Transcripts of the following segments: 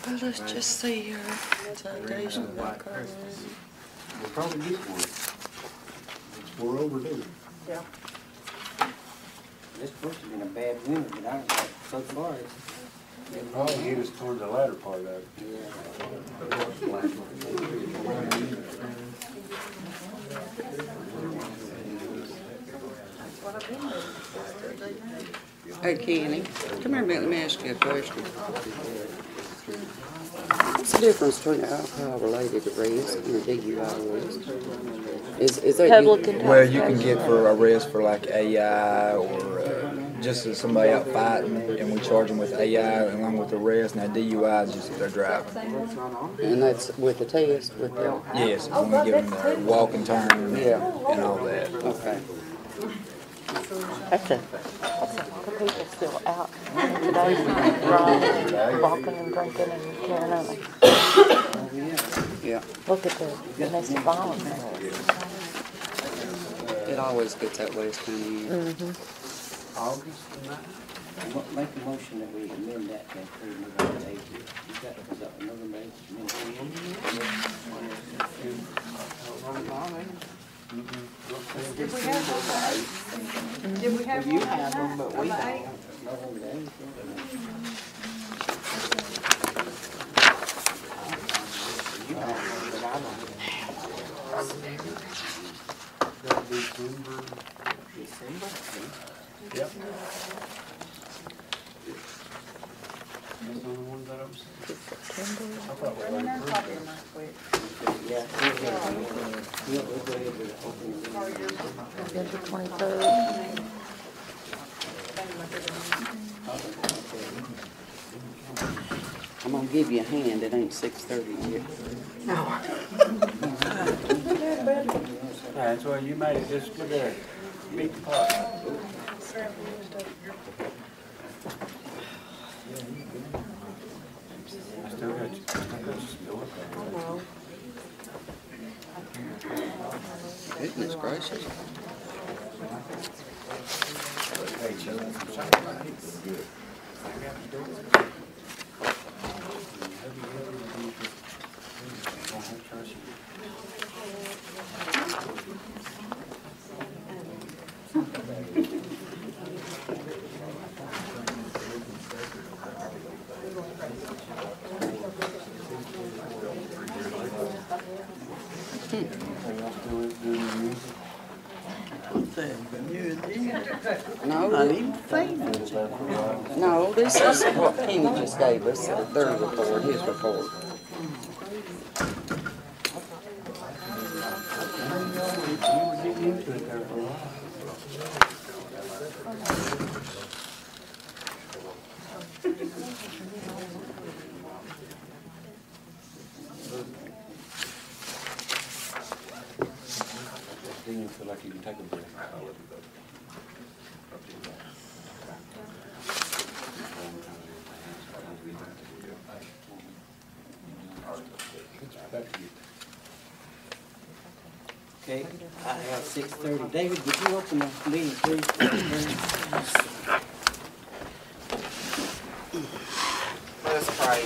Well, let's just see here. Citation record. We'll probably get one. We're overdue. Yeah. It's supposed to be a bad winter, but I, so far it's. It'll probably hit us toward the latter part of it. Hey, Kenny, come here a minute, let me ask you a question. What's the difference between alcohol-related arrest and a DUI arrest? Is that Public you? intoxication. Well, you can get for arrest for like AI or just as somebody out fighting, and we charge them with AI along with the arrest. Now DUI is just if they're driving. And that's with the test, with the... Yes, when we give them their walk and turn Yeah. and all that. Okay. That's a lot of people still out today, riding, walking and drinking and carrying on. Yeah. Look at the domestic violence. It always gets that way, it's kind of year. August and that. Make a motion that we amend that to include November 8th. Is that November 8th? Did we have one? Did we have one? You have them, but we don't. November 8th. You have one, but I don't. That'll be December. December 8th. Yep. That's the only one that I was saying. I thought we Bring already that approved copy that. of mine quick. Yeah, we'll go ahead with the opening. November 23rd. I'm gonna give you a hand, it ain't 6:30 yet. That's why you made it just look at it. Beat the pot. I still got you. Goodness gracious. Hey, chill. No, no, this is what Kenny just gave us, their report, his report. Then you feel like you can take a breath. Okay, I have 6:30. David, would you open the meeting, please? Let us pray.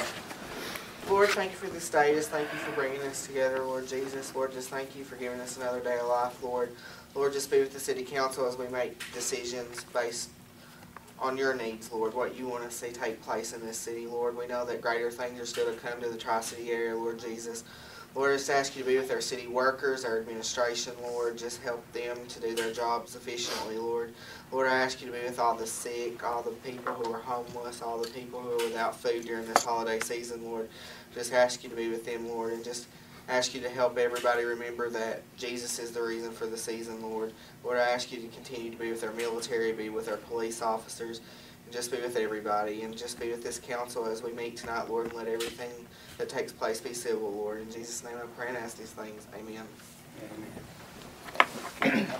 Lord, thank you for this day. Just thank you for bringing us together, Lord Jesus. Lord, just thank you for giving us another day of life, Lord. Lord, just be with the city council as we make decisions based on your needs, Lord, what you want to see take place in this city, Lord. We know that greater things are still to come to the Tri-City area, Lord Jesus. Lord, I just ask you to be with our city workers, our administration, Lord. Just help them to do their jobs efficiently, Lord. Lord, I ask you to be with all the sick, all the people who are homeless, all the people who are without food during this holiday season, Lord. Just ask you to be with them, Lord, and just ask you to help everybody remember that Jesus is the reason for the season, Lord. Lord, I ask you to continue to be with our military, be with our police officers, and just be with everybody, and just be with this council as we meet tonight, Lord, and let everything that takes place be civil, Lord. In Jesus' name I pray and ask these things. Amen.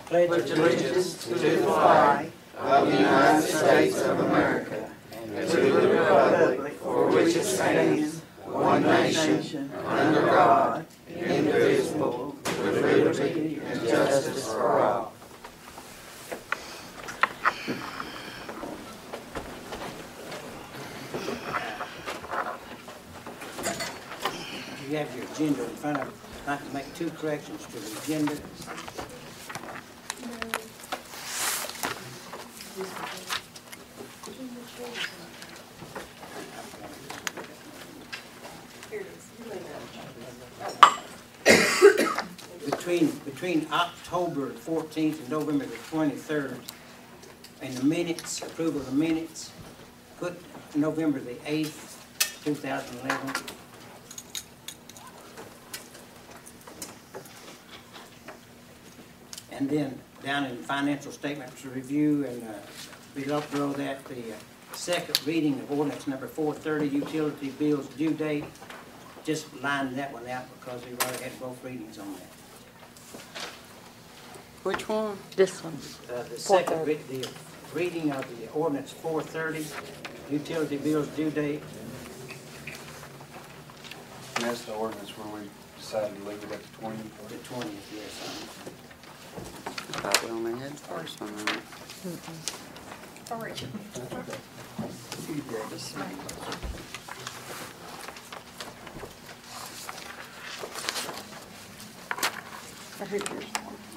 Pledge allegiance To the flag of the United States of America and to the republic for which it stands, one nation, under God, indivisible, with liberty and justice for all. you have your agenda in front of you. I'd like to make 2 corrections to the agenda. Between October 14th and November the 23rd, in the minutes, approval of the minutes, put November the 8th, 2011. And then down in financial statements review and below that, the second reading of ordinance number 430, utility bills due date. Just line that one out because we already had both readings on that. Which one? This one. The second, the reading of the ordinance 430, utility bills due date. And that's the ordinance where we decided to leave it at the 20th. The 20th, yes. I thought we only had the first one on it.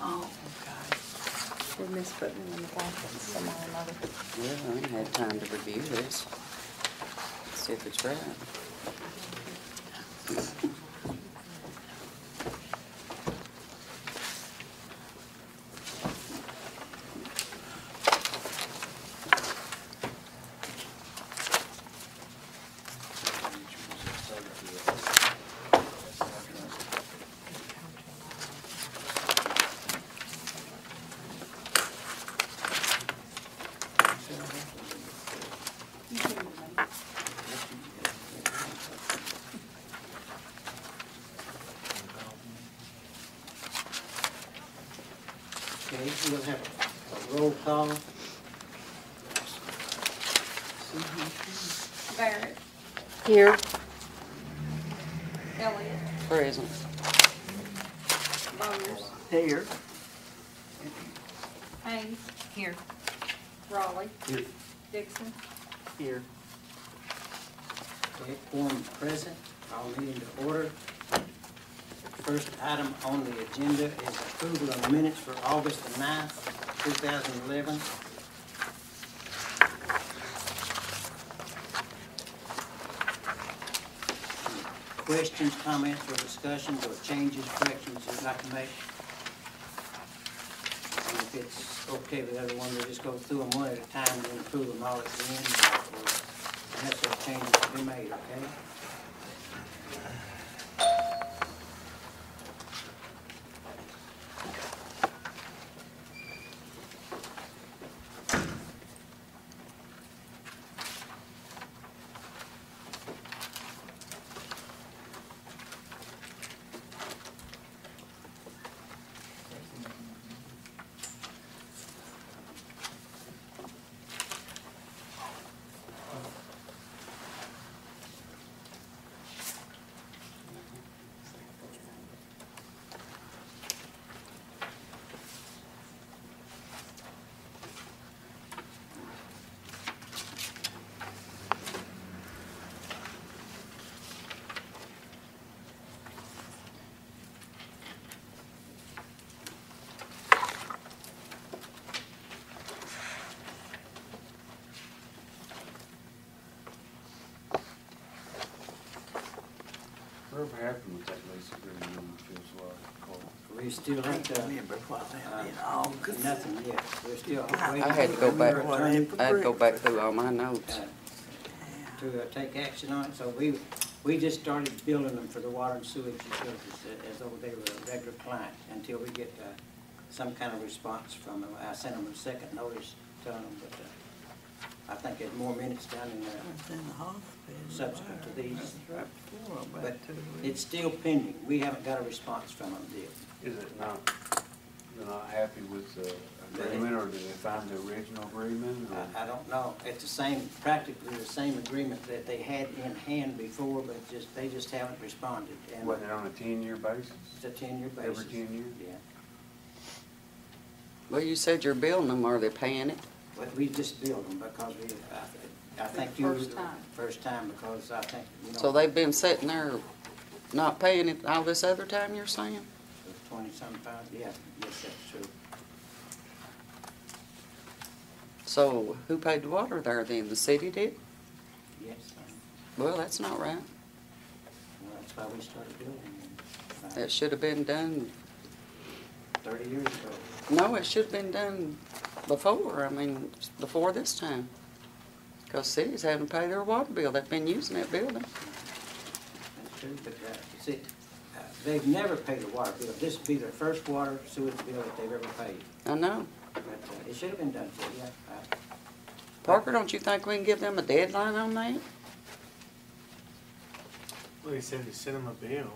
Oh, okay. We missed putting them in the packet somehow or another. Well, I ain't had time to review this. See if it's right. Okay, we'll have a roll call. Barrett, Here. Elliott, Present. Bowers, Here. Haynes. Here. Raleigh. Here. Dixon. Here. Okay, quorum present, all meeting to order. First item on the agenda is approval of minutes for August the 9th, 2011. Questions, comments, or discussions, or changes, corrections you'd like to make? And if it's okay with everyone, we'll just go through them one at a time and then approve them all at the end, or unless there's changes to be made, okay? Whatever happened with that lease agreement on the fuel supply? We still have nothing yet. We're still waiting. I had to go back. Attorney, I had to go back through all my notes. to take action on it. So we just started billing them for the water and sewage utilities as though they were a regular client until we get some kind of response from them. I sent them a second notice telling them, but I think there's more minutes down in there subsequent to these. But it's still pending. We haven't got a response from them yet. Is it not, they're not happy with the agreement, or did they find the original agreement? I don't know. It's the same, practically the same agreement that they had in hand before, but they just haven't responded. And Wasn't it on a 10-year basis? it's a 10-year basis. Every 10 years? Yeah. Well, you said you're billing them. Are they paying it? But we just billed them because I think you. First time. First time, because I think, So they've been sitting there not paying it all this other time, you're saying? 20-some-5, yeah, yes, that's true. So who paid the water there then? The city did? Yes, Well, that's not right. well, that's why we started doing it. That should have been done, 30 years ago. no, it should have been done before, I mean, before this time. Because cities haven't paid their water bill, they've been using that building. That's true, but see, they've never paid a water bill. This would be their first water sewage bill that they've ever paid. I know. But it should have been done, so yeah. Parker, don't you think we can give them a deadline on that? Well, he said he sent him a bill.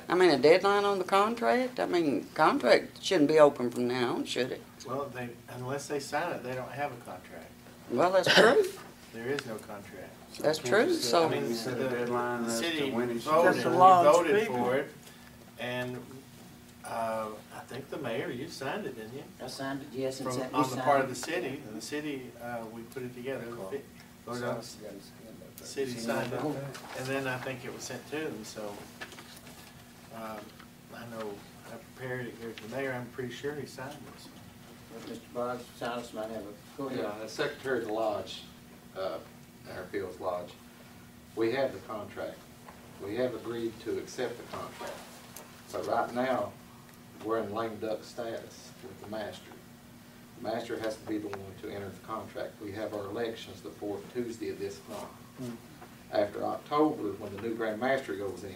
I mean, a deadline on the contract? I mean, contract shouldn't be open from now on, should it? Well, unless they sign it, they don't have a contract. Well, that's true. There is no contract. That's true, so. I mean, We set a deadline the as to city when it should voted, be. we That's a lot of voted people. for it, and, I think the mayor, you signed it, didn't you? I signed it, yes, and From, sent me on the part of signed the city, and the city, we put it together, voted on, the city signed it, and then I think it was sent to them, so, I know, I prepared it here to the mayor, I'm pretty sure he signed it, so. Mr. Boggs, Silas might have a, go ahead. Yeah, as Secretary of the Lodge, Airfields Lodge, we have the contract. We have agreed to accept the contract. But right now, we're in lame duck status with the master. The master has to be the one to enter the contract. We have our elections the 4th Tuesday of this month. After October, when the new Grand Master goes in,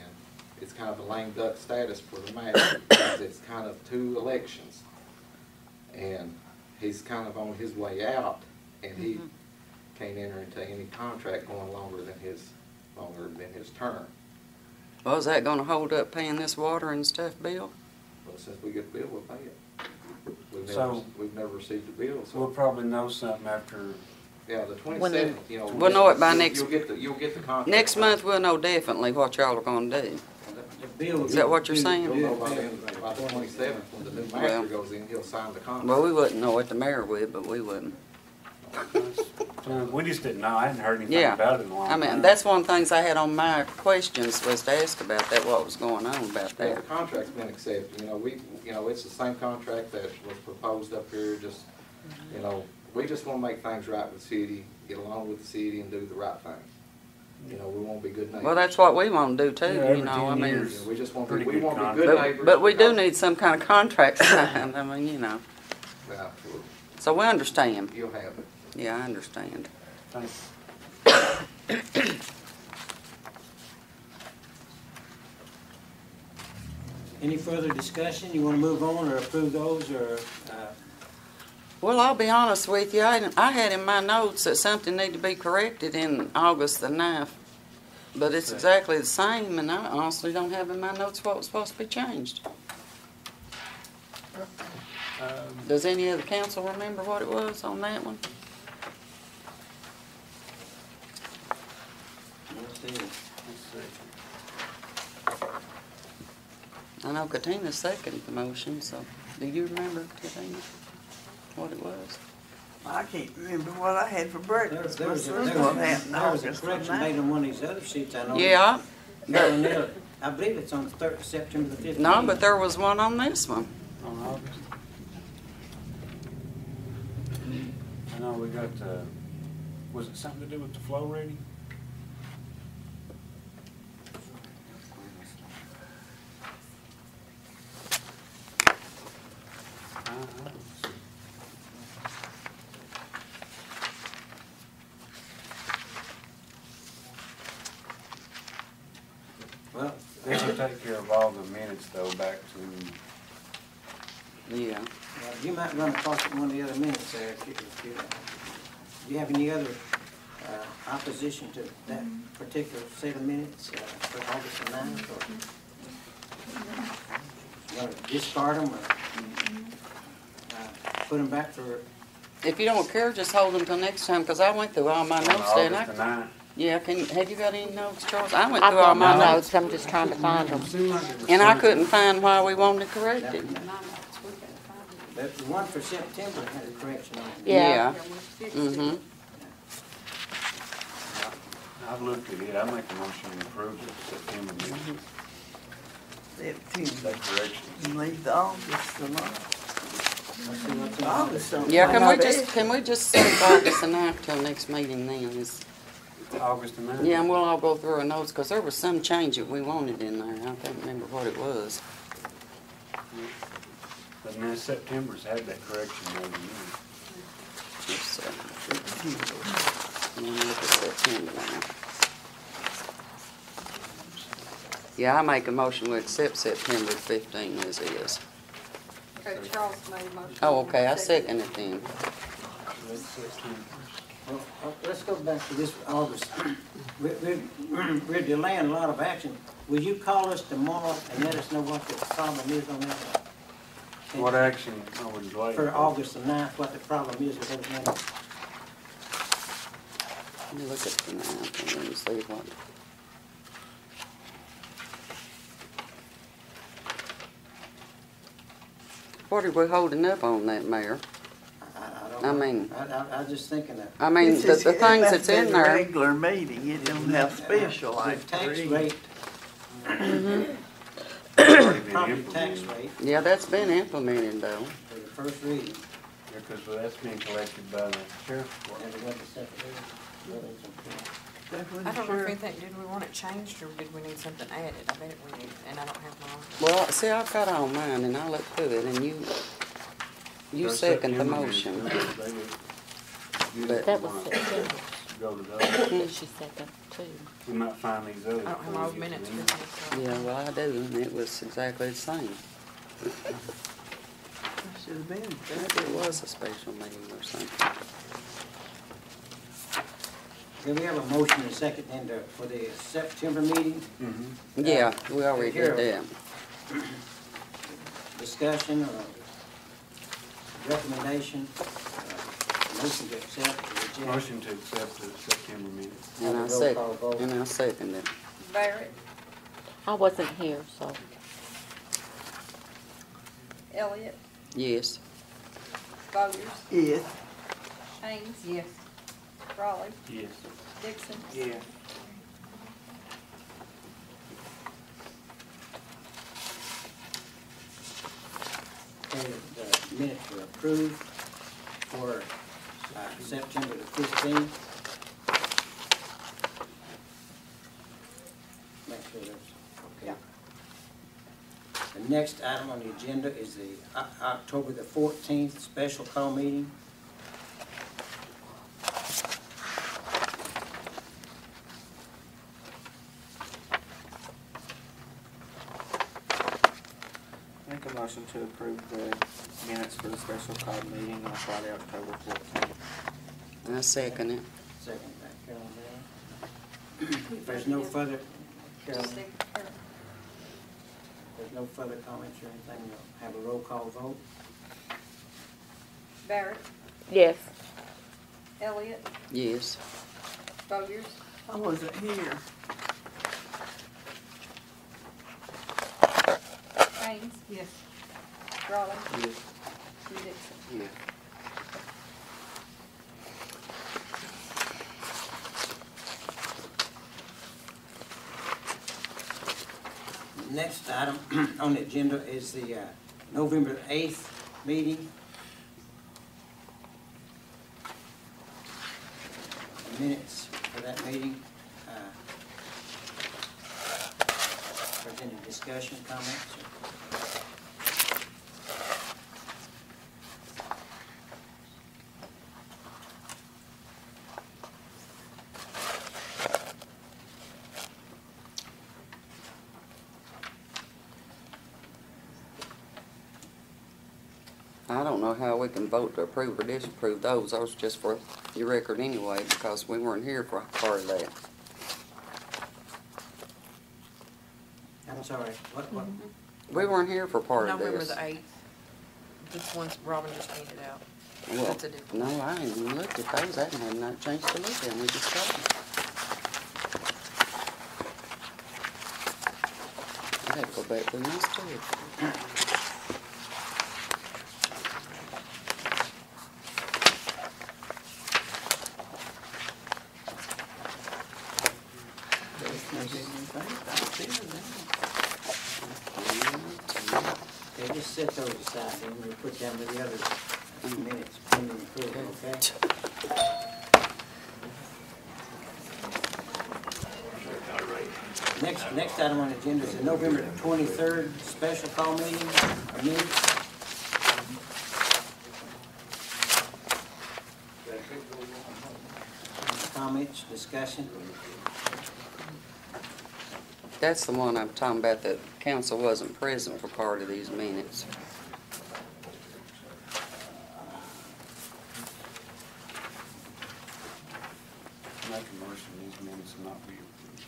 it's kind of a lame duck status for the master because it's kind of 2 elections. And he's kind of on his way out, and he can't enter into any contract going longer than his term. Well, is that gonna hold up paying this water and stuff bill? Well, since we get the bill, we'll pay it. So- We've never received a bill, We'll so, probably know something after, yeah, the When 27th, you know. We'll know it by you'll- next- You'll get the contract. Next month, we'll know definitely what y'all are gonna do. The bill. Is that what you're saying? You'll know by the 27th, when the new master goes in, he'll sign the contract. Well, we wouldn't know what the mayor would, but we wouldn't. we just didn't know, I hadn't heard anything Yeah. about it in a long I time. mean, that's one of the things I had on my questions was to ask about that, what was going on about Yeah, the that. contract's been accepted, it's the same contract that was proposed up here, just, we just wanna make things right with the city, get along with the city and do the right thing. We wanna be good neighbors. Well, that's what we wanna do too, Yeah, every you know, 10 I mean. years. We just want to, Pretty we good want to be contract. good neighbors. But we do because- need some kind of contract signed, I mean, you know. Yeah, So we understand. you'll have it. Yeah, I understand. Thanks. Any further discussion? You want to move on or approve those, or, Well, I'll be honest with you, I had in my notes that something needed to be corrected in August the 9th. But it's exactly the same, and I honestly don't have in my notes what was supposed to be changed. Does any of the council remember what it was on that one? let's see. I know Katina seconded the motion, so do you remember, Katina, what it was? I can't remember what I had for breakfast. There was a What's what happened in there was a August correction on made that? on one of these other sheets, I know. Yeah, I believe it's on the 3rd of September the 15th. no, but there was one on this one. On August. I know we got, was it something to do with the flow rating? Well, They can take care of all the minutes though, back to, Yeah. you might run across one of the other minutes there if you, do you have any other opposition to that particular set of minutes for August the 9th? Or you want to discard them or put them back for, If you don't care, just hold them till next time, because I went through all my on notes there. August the 9th. Yeah, have you got any notes, Charles? I went I've through all got my my notes, notes, I'm just trying to find them. and I couldn't find why we wanted it corrected. the one for September had a correction on it. Yeah. Mm-hmm. I've looked at it, I make a motion to approve the September meeting. September, correction. and leave the August alone. August don't. Yeah, matter. can we just set August the 9th till next meeting then? August the 9th? Yeah, and we'll all go through our notes, because there was some change that we wanted in there. I can't remember what it was. But now September's had that correction every year. Let's see. Let me look at September now. Yeah, I make a motion to accept September 15 as is. Okay, Charles made a motion. Oh, okay, I second it then. That's September. Well, let's go back to this August. We're delaying a lot of action. Will you call us tomorrow and let us know what the problem is on that? What action are we delaying? For August the 9th, what the problem is with those minutes? Let me look at the 9th and then see what. What are we holding up on that, Mayor? I don't I know. mean- I was just thinking that. I mean, This is- the things it that's must in be a there. Regular meeting, it don't have special The like tax three. rate, Already been property tax implemented. rate Yeah, that's been implemented though. for the first reading, Because that's being collected by the sheriff's and department. it went to second reading. Well, that's okay. That was I don't know if sure. anything, did we want it changed or did we need something added? I bet we need, and I don't have mine. Well, see, I've got all mine and I looked through it and you Those second the September minutes, motion. you But- That was September. Go to those. And she second too. We might find these others. I don't have my old minutes with me, so. Yeah, well, I do, and it was exactly the same. Should have been. Maybe it was a special meeting or something. Okay, we have a motion and a second for the September meeting, Mm-hmm. Yeah, we already did that. discussion or recommendation, motion to accept or reject. Motion to accept the September minutes. And I Have a roll second, call vote. and I second it. Barrett, I wasn't here, so. Elliott, Yes. Bowyers, Yes. Haynes. Yes. Raleigh, Yes. Dixon. Yeah. Okay, the minutes were approved for September the 15th. Make sure that's okay. The next item on the agenda is the October the 14th special call meeting. Make a motion to approve the minutes for the special call meeting on Friday, October 14th. And I second it. Second by Carolyn Bell. If there's no further, Carolyn, Just second, or there's no further comments or anything, we'll have a roll call vote. Barrett, Yes. Elliott, Yes. Bowyers, I wasn't here. Haynes. Yes. Raleigh, Yes. and Dixon. Yeah. Next item on the agenda is the November 8th meeting. Minutes for that meeting. If there's any discussion, comments? I don't know how we can vote to approve or disapprove those. Those just for your record anyway, because we weren't here for part of that. I'm sorry, what? We weren't here for part of November this. the 8th. This one's Robin just handed out. Well, That's a different no, I ain't even looked at those. I haven't had no chance to look at them. We just got them. I had to go back through my stuff. There's no big thing. I feel that. just set those aside, and we'll put down with the other minutes pending approval, okay? Next item on the agenda is the November 23rd special call meeting, minutes. Comments, discussion? That's the one I'm talking about, that council wasn't present for part of these minutes. Make a motion, these minutes will not be approved.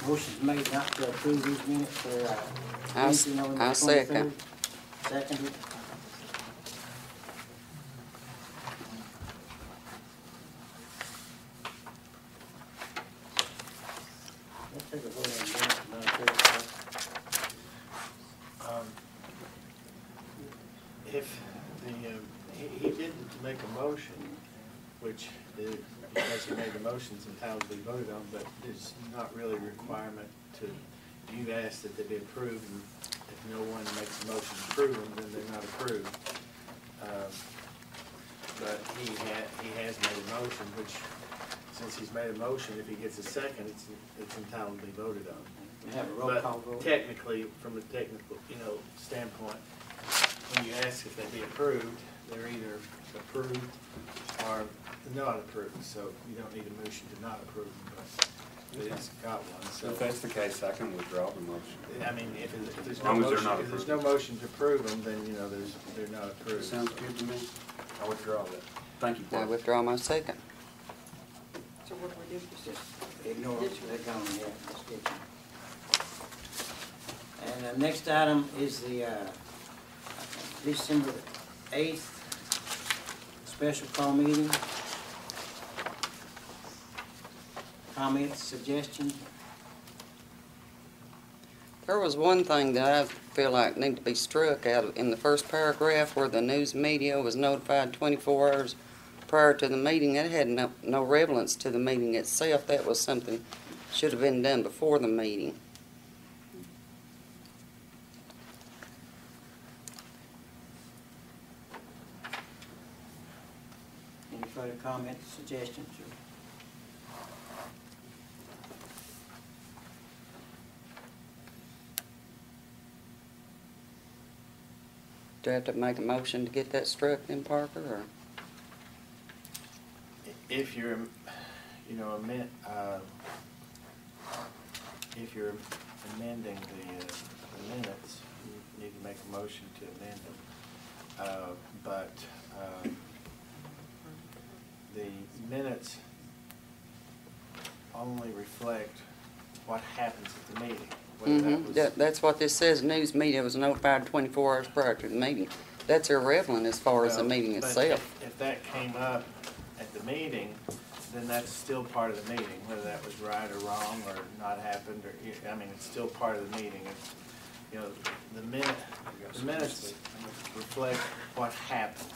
Motion's made not to approve these minutes for, Wednesday, November I'll second. 23rd. Seconded. Let's take a vote on minutes, Madam Clerk. If the, he didn't make a motion, which is, because he made the motions entitled to be voted on, but it's not really a requirement to, you asked that they be approved, and if no one makes a motion to approve them, then they're not approved. But he has made a motion, which, since he's made a motion, if he gets a second, it's entitled to be voted on. We have a roll call vote. But technically, from a technical, standpoint, when you ask if they be approved, they're either approved or not approved, so you don't need a motion to not approve them, but it's got one, so. If that's the case, I can withdraw the motion. I mean, if there's As no long as they're motion, not if there's approved. no motion to approve them, then, they're not approved. Sounds good to me. I withdraw that. Thank you, I Clark. withdraw my second. So what do we do? Just ignore it, they're gone, yeah, let's get them. And the next item is the, December 8th special call meeting. Comments, suggestions? There was one thing that I feel like need to be struck out in the first paragraph, where the news media was notified 24 hours prior to the meeting. That had no relevance to the meeting itself. That was something should have been done before the meeting. Any further comments, suggestions? Do I have to make a motion to get that struck then, Parker, or? If you're, if you're amending the minutes, you need to make a motion to amend them. But the minutes only reflect what happens at the meeting. That's what this says. News media was notified 24 hours prior to the meeting. That's irrelevant as far as the meeting itself. If that came up at the meeting, then that's still part of the meeting, whether that was right or wrong or not happened, or, it's still part of the meeting. It's, the minutes reflect what happened,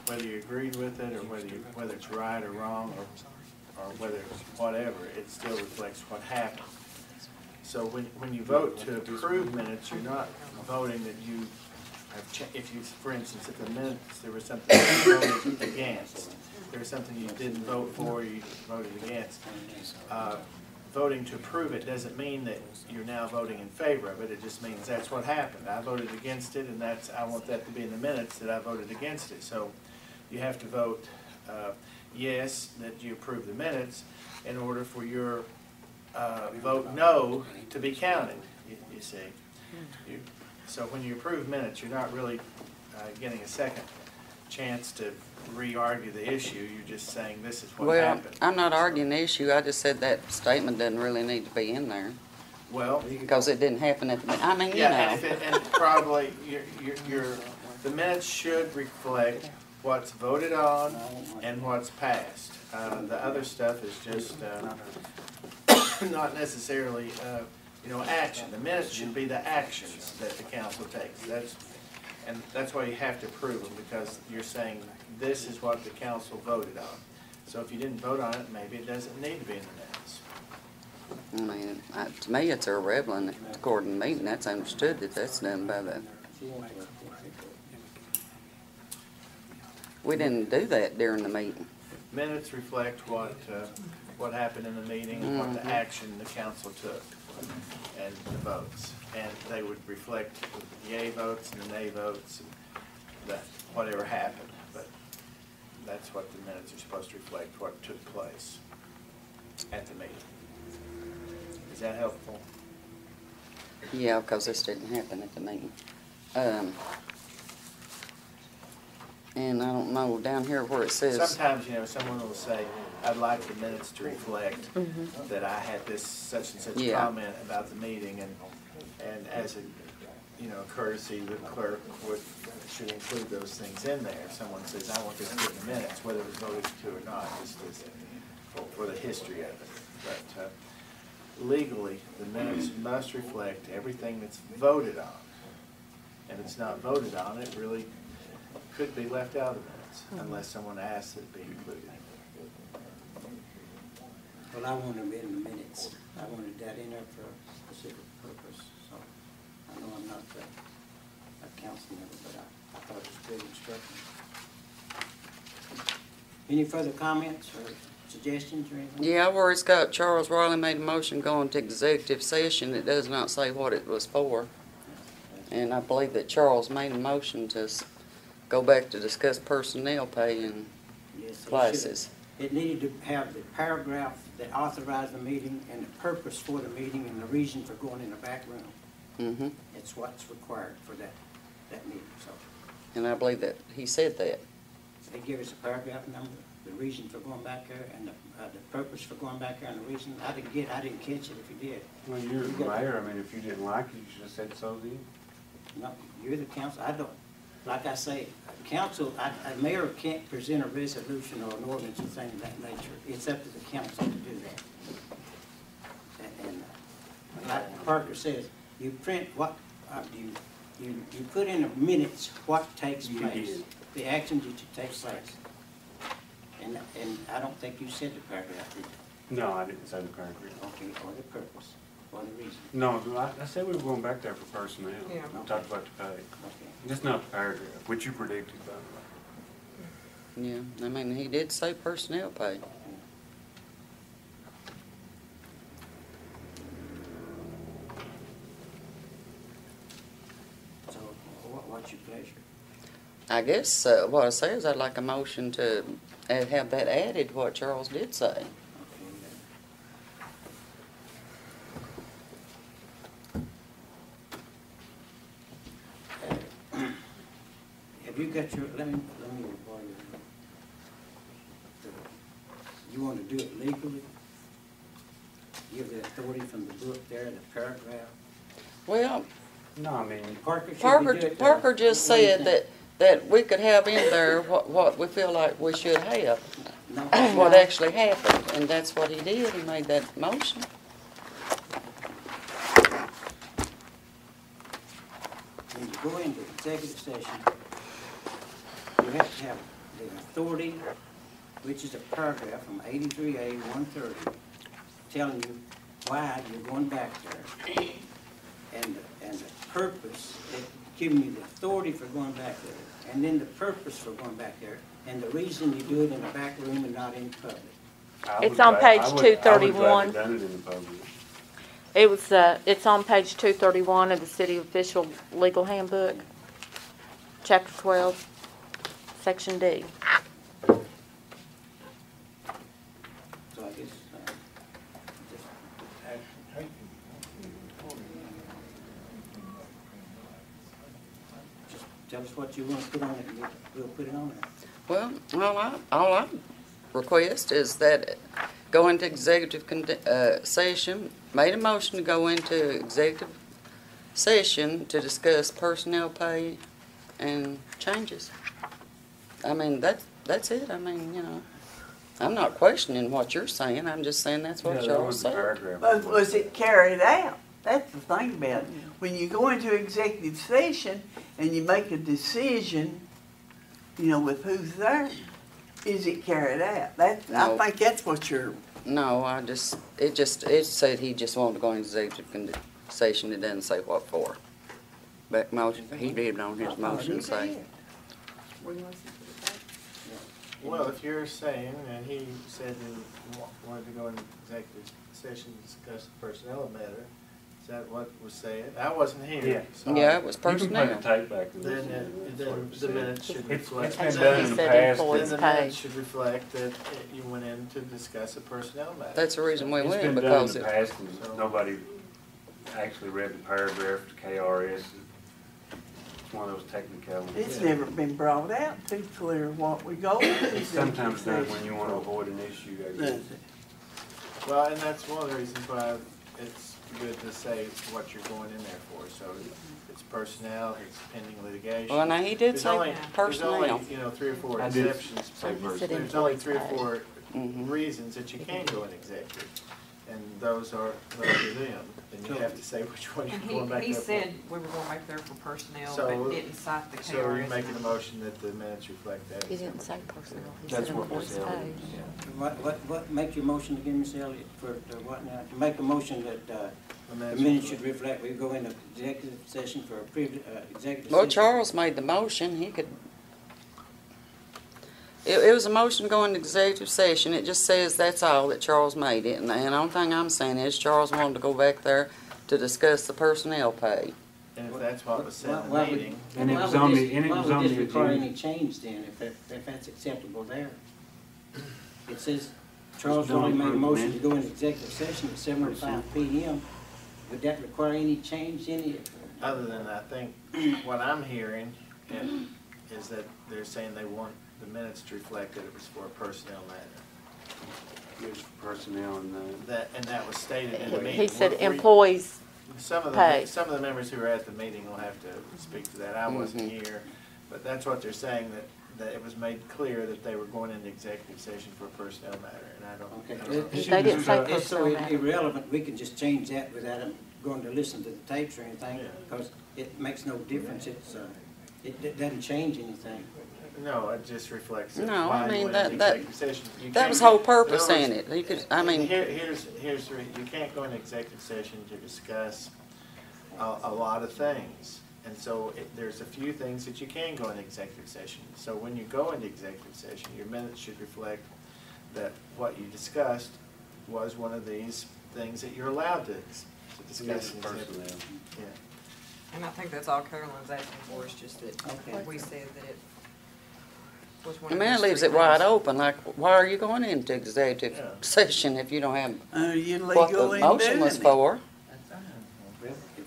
whether you agreed with it or whether it's right or wrong or whether it's whatever, it still reflects what happened. So when you vote to approve minutes, you're not voting that you have, for instance, if the minutes, there was something you voted against, there was something you didn't vote for, you voted against. Voting to approve it doesn't mean that you're now voting in favor of it. It just means that's what happened. I voted against it, and I want that to be in the minutes that I voted against it. So you have to vote yes, that you approve the minutes, in order for your vote no to be counted, you see. So when you approve minutes, you're not really getting a second chance to re-argue the issue. You're just saying this is what happened. I'm not arguing the issue. I just said that statement doesn't really need to be in there. Well, because it didn't happen at the meeting. I mean, and probably the minutes should reflect what's voted on and what's passed. The other stuff is just not necessarily, action. The minutes should be the actions that the council takes. That's why you have to approve them, because you're saying this is what the council voted on. So if you didn't vote on it, maybe it doesn't need to be in the minutes. I mean, to me, it's irrelevant. According to me, and that's understood that that's done by the. We didn't do that during the meeting. Minutes reflect what happened in the meeting, and what the action the council took, and the votes. And they would reflect the yay votes and the nay votes, and that, whatever happened. But that's what the minutes are supposed to reflect, what took place at the meeting. Is that helpful? Yeah, because this didn't happen at the meeting. And I don't know, down here where it says. Sometimes, someone will say, I'd like the minutes to reflect that I had this such and such comment about the meeting, and as a, courtesy, the clerk should include those things in there. If someone says, I want this to be in the minutes, whether it was voted to or not, just as for the history of it. But legally, the minutes must reflect everything that's voted on. And if it's not voted on, it really could be left out of the minutes, unless someone asks that it be included. Well, I wanted them in the minutes. I wanted that in there for a specific purpose, so I know I'm not a council member, but I thought it was good instruction. Any further comments or suggestions or anything? Yeah, where it's got Charles Riley made a motion going to executive session, it does not say what it was for. And I believe that Charles made a motion to go back to discuss personnel pay and classes. It needed to have the paragraph that authorized the meeting and the purpose for the meeting and the reason for going in the back room. Mm-hmm. It's what's required for that meeting, so. And I believe that he said that. They give us a paragraph number, the reason for going back there, and the purpose for going back there, and the reason. I didn't catch it if you did. Well, you're the mayor. I mean, if you didn't like it, you should have said so then. No, you're the council. I don't, like I say, council, a mayor can't present a resolution or an ordinance or thing of that nature. It's up to the council to do that. And like Parker says, you print what, you put in the minutes what takes place, the actions that take place. And I don't think you said the paragraph, did you? No, I didn't say the paragraph. Okay, or the purpose, or the reason. No, I said we were going back there for personnel. Yeah. We talked about the pay. Okay. Just not the paragraph, which you predicted, by the way. Yeah, I mean, he did say personnel pay. So, what's your pleasure? I guess what I say is I'd like a motion to have that added, what Charles did say. Have you got your, let me borrow you want to do it legally? Give the authority from the book there, the paragraph? Well, No, I mean, Parker just said that we could have in there what we feel like we should have, what actually happened, and that's what he did. He made that motion. When you go into executive session, you have to have the authority, which is a paragraph from 83A 130, telling you why you're going back there, and the purpose, giving you the authority for going back there, and then the purpose for going back there, and the reason you do it in the back room and not in public. It's on page 231. done it in the public. It's on page 231 of the City Official Legal Handbook, Chapter 12, Section D. So I guess, just tell us what you want to put on it, and we'll put it on there. Well, all I request is that go into executive session, made a motion to go into executive session to discuss personnel pay and changes. I mean, that's it. I mean, I'm not questioning what you're saying. I'm just saying that's what y'all said. But was it carried out? That's the thing about it. When you go into executive session and you make a decision, with who's there, is it carried out? That, No. I think that's what you're, No, it said he just wanted to go into executive session. It doesn't say what for. But motion, he did on his motion say. Well, if you're saying, and he said he wanted to go into executive session to discuss the personnel matter, is that what was said? I wasn't here. Yeah. so Yeah, it was You can personnel. put the tape back to Then, then the minutes should reflect. It's been He done in the said past. employees Then the pay. minutes should reflect that you went in to discuss a personnel matter. That's the reason we It's went, been done because in the it, past, and nobody actually read the paragraph to KRS. It's one of those technicalities. it's never been brought out too clear what we go into. It's sometimes done when you want to avoid an issue, I guess. Well, and that's one of the reasons why it's good to say what you're going in there for. So it's personnel, it's pending litigation. well, now he did There's say only, personnel. you know, 3 or 4 I did exceptions. say He said There's only employees 3 or pay. 4 Mhm. reasons that you can go in executive. And those are them. And you have to say which one you're And going back he there for. said we were going back there for personnel, So- but didn't cite the KRS. So you're making a motion that the minutes reflect that. He didn't say personnel, he said That's what employees was pay. What make your motion again, Ms. Elliott, for what now? To make a motion that, the minutes should reflect, we go into executive session for a executive session. Well, Charles made the motion, he could, it was a motion going to executive session, it just says that's all that Charles made it, and the only thing I'm saying is Charles wanted to go back there to discuss the personnel pay. And if that's what was said in the Why would- meeting, And it why was would on this- the- and it was on Why would the this require agenda. any change then, if that's acceptable there? It says Charles don't Raleigh made a approve motion to minutes. go into executive session at 7:05 PM. Would that require any change in it? other than I think what I'm hearing is that they're saying they want the minutes to reflect that it was for a personnel matter. It's personnel and That was stated in the meeting. He said We- employees, Some of pay. the members who were at the meeting will have to speak to that. I wasn't here, but that's what they're saying, that it was made clear that they were going into executive session for a personnel matter, and I don't. Okay. I don't know. They didn't say It's so personnel matter. irrelevant, we can just change that without them going to listen to the tapes or anything, Yeah. because it makes no difference, it doesn't change anything. No, it just reflects No, why I you mean, went into that- executive session. You That can't was go- whole purpose in other in words, it, you could, I mean, Here's you can't go into executive session to discuss a lot of things. And so there's a few things that you can go into executive session. So when you go into executive session, your minutes should reflect that what you discussed was one of these things that you're allowed to discuss in executive. personnel. Yeah. And I think that's all Carolyn's asking for, is just that Okay. we said that it was one I of mean, those it leaves three it wide things. open, like, why are you going into executive Yeah. session if you don't have You what the legal in motion doing was it. for?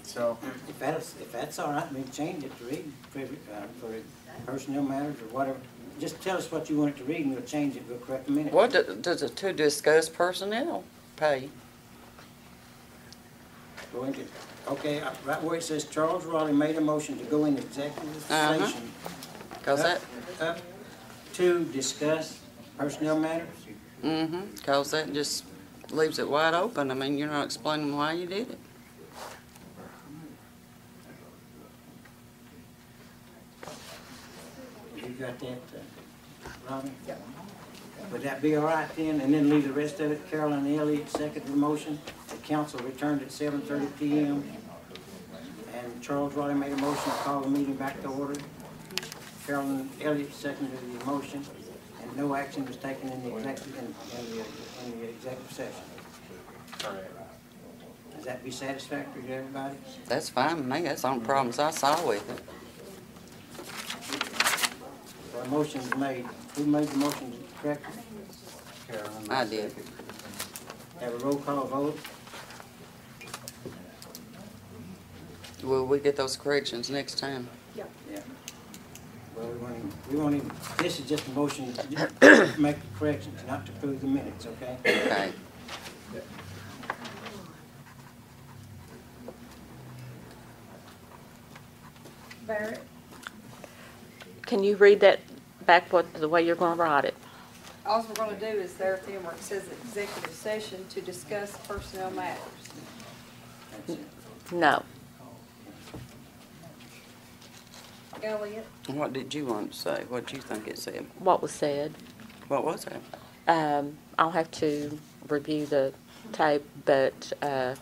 So, If that's all right, we can change it to read for personnel matters or whatever. Just tell us what you want it to read and we'll change it, we'll correct the minute. What, does it to discuss personnel pay? Go into, okay, right where it says Charles Raleigh made a motion to go into executive Uh-huh. session. Cause that, Up to discuss personnel matters. cause that just leaves it wide open, I mean, you're not explaining why you did it. You got that, Robin? Would that be all right then? And then leave the rest of it, Carolyn Elliott seconded the motion. The council returned at 7:30 PM. And Charles Raleigh made a motion to call the meeting back to order. Carolyn Elliott seconded the motion, and no action was taken in the executive, in the executive session. Does that be satisfactory to everybody? That's fine with me, that's the only problems I saw with it. So a motion is made. Who made the motion to correct it? Carolyn, I did. Have a roll call vote. Will we get those corrections next time? Yeah. Well, we won't even, this is just a motion to make the corrections, not to approve the minutes, okay? Okay. Barrett? can you read that back the way you're gonna write it? All we're gonna do is there at the end where it says executive session to discuss personnel matters. That's it. No. Elliott? What did you want to say? What did you think it said? What was said? What was that? I'll have to review the tape, but I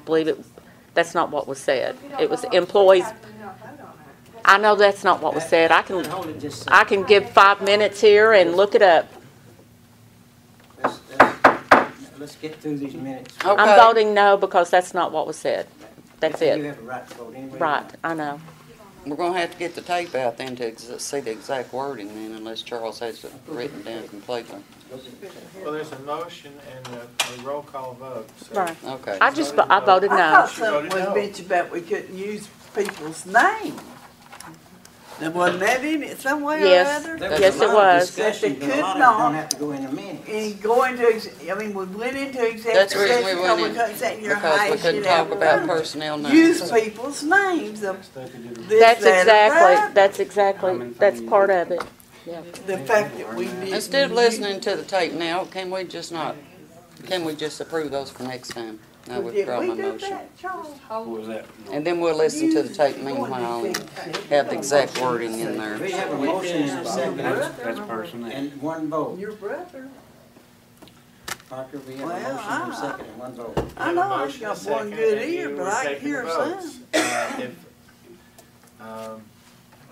believe that's not what was said. It was employees. I know that's not what was said. I can give 5 minutes here and look it up. Let's get through these minutes. Okay. I'm voting no because that's not what was said. That's You it. have a right to vote anyway. Right, I know. We're gonna have to get the tape out then to see the exact wording then, unless Charles has it written down completely. Well, there's a motion and a roll call vote, so. Right. Okay. I voted I no. thought something was mentioned about we couldn't use people's names. There wasn't that in it somewhere or Yes. other? There Yes, a it lot of was. discussion, That they but a could lot of it not. don't have to go in the minutes. And going to, we went into That's executive the reason session we because went we in, couldn't say your because we height, couldn't shit, talk about everything. personnel names. Use people's names of this, That's that, or that's exactly, that's part of it. Yeah. the fact that we didn't. Instead of listening to the tape now, can we just approve those for next time? I Did withdraw we my do motion. that, Charles? What was that? And then we'll listen to the tape meanwhile and have the exact wording in there. We have a motion and a second That's personnel. and one vote. Your brother. Parker, we have a Well, motion and a second and one vote. I know I got one good ear, but I can hear some.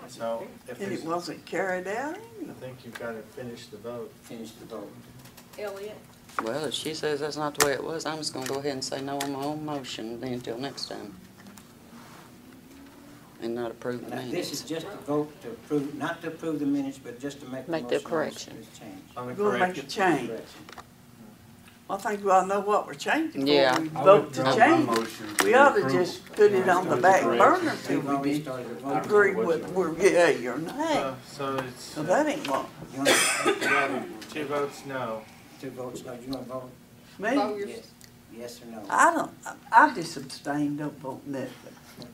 So if And there's, it wasn't carried out I anyway. think you've got to finish the vote. Finish the vote. Elliot, Well, if she says that's not the way it was, I'm just gonna go ahead and say no on my own motion then until next time. And not approve the Now, this is minutes. just a vote to approve, not to approve the minutes, but just to make the Make motion. the correction. on this change. On the We're gonna make a correction. change. Correction. I think we all know what we're changing Yeah. before we vote to change it. We ought to just put it on the back burner till We've we already did started the vote. agree with, we're yea or nay. So it's, So that ain't what, You want 2 votes no. 2 votes, no, you want to vote me, yes, yes or no? I just abstain, don't vote nothing.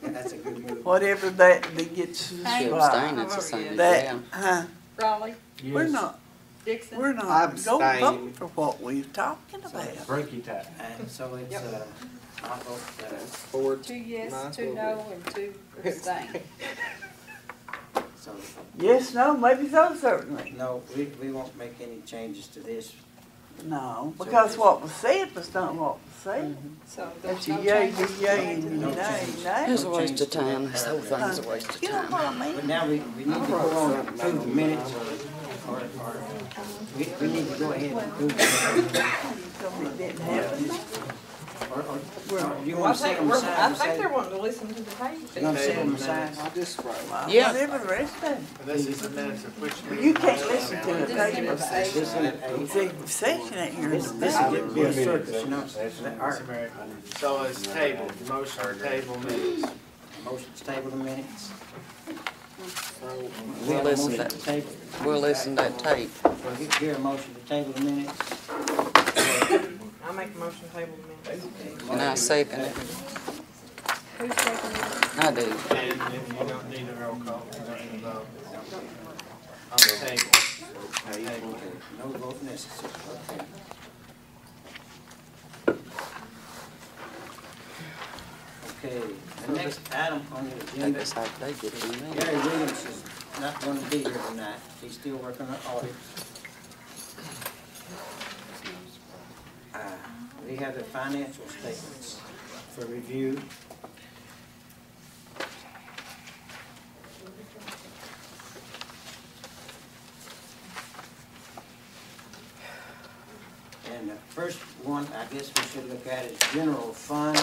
That's a good move. Whatever that gets She described. abstained, it's the same, That, yeah. Raleigh, we're not, Dixon. we're I not going abstain. vote for what we're talking about. Breaky tack. And so it's, I'll vote, 4 2 yes, Might as 2 well no, and 2 abstain. so, Yes, no, maybe so, certainly. no, we won't make any changes to this. No, because what was said was not what was said. So If there's you no yea, changes. be yea, and you No nay, change. nay. It's a waste of time, this whole thing's a waste of You know time. what I mean? But now we need to go on and approve the minutes, or, we need to go ahead and approve the minutes. Something didn't happen. Or you Well, want to set them aside? I and think say- they're wanting to listen to the tape. You want to set them aside? I just wrote. Yeah. Whatever the rest of them. And this is the minutes of which Well, meeting? you can't listen to the tape. This is a, Executive session ain't here. this would be a circus, you know, our So it's tabled, motion to table minutes. motion's table the minutes. We We'll have a listen motion to, to table. we'll listen to that tape. Well, hear a motion to table the minutes. I make a motion to table the minutes. And I second it. Who's taking it? I do. And you don't need a roll call, you don't need a vote. On the table. Table. No vote necessary. Okay. Okay, the next item on the I agenda, guess I they get it in Gary there. Williams is not going to be here tonight. He's still working on audit. We have the financial statements for review. And the first one, I guess we should look at is general fund.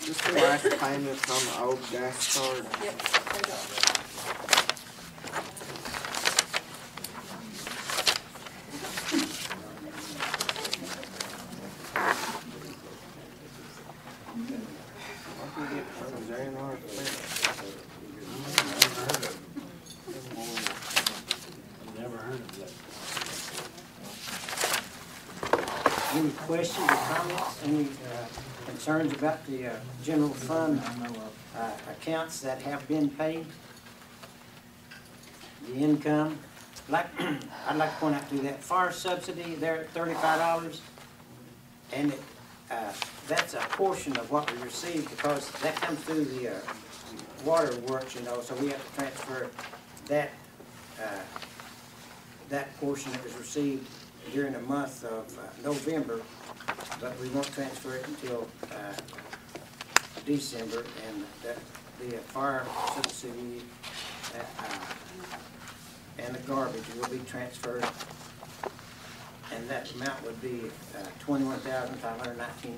Just the last payment on the old gas card. Yep, there you go. What do we get from J&R? Never heard of that. Any questions or comments, any concerns about the general fund accounts that have been paid? The income? like, I'd like to point out to you that fire subsidy there at $35, and it, that's a portion of what we receive because that comes through the water works, you know, so we have to transfer that, that portion that was received during the month of November, but we won't transfer it until December, and the fire subsidy and the garbage will be transferred, and that amount would be $21,519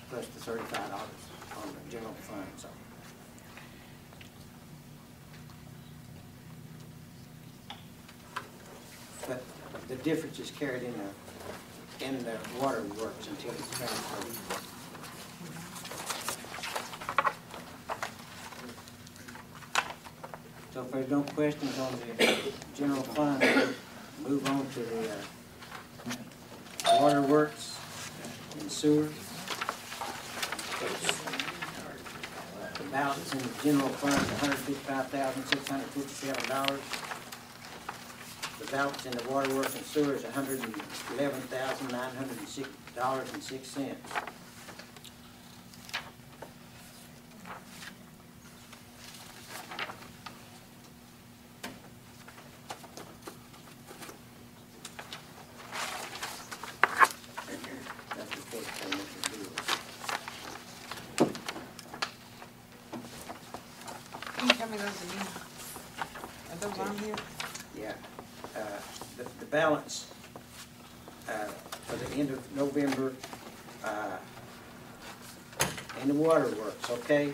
plus the $35 on the general fund. So. But the difference is carried in the water works until it's transferred. So if there's no questions on the general fund, we'll move on to the water works and sewer. The balance in the general fund is $155,657. The balance in the water works and sewer is $111,906.06. Can you tell me those again? Are those on here? Yeah. The balance for the end of November in the water works, okay?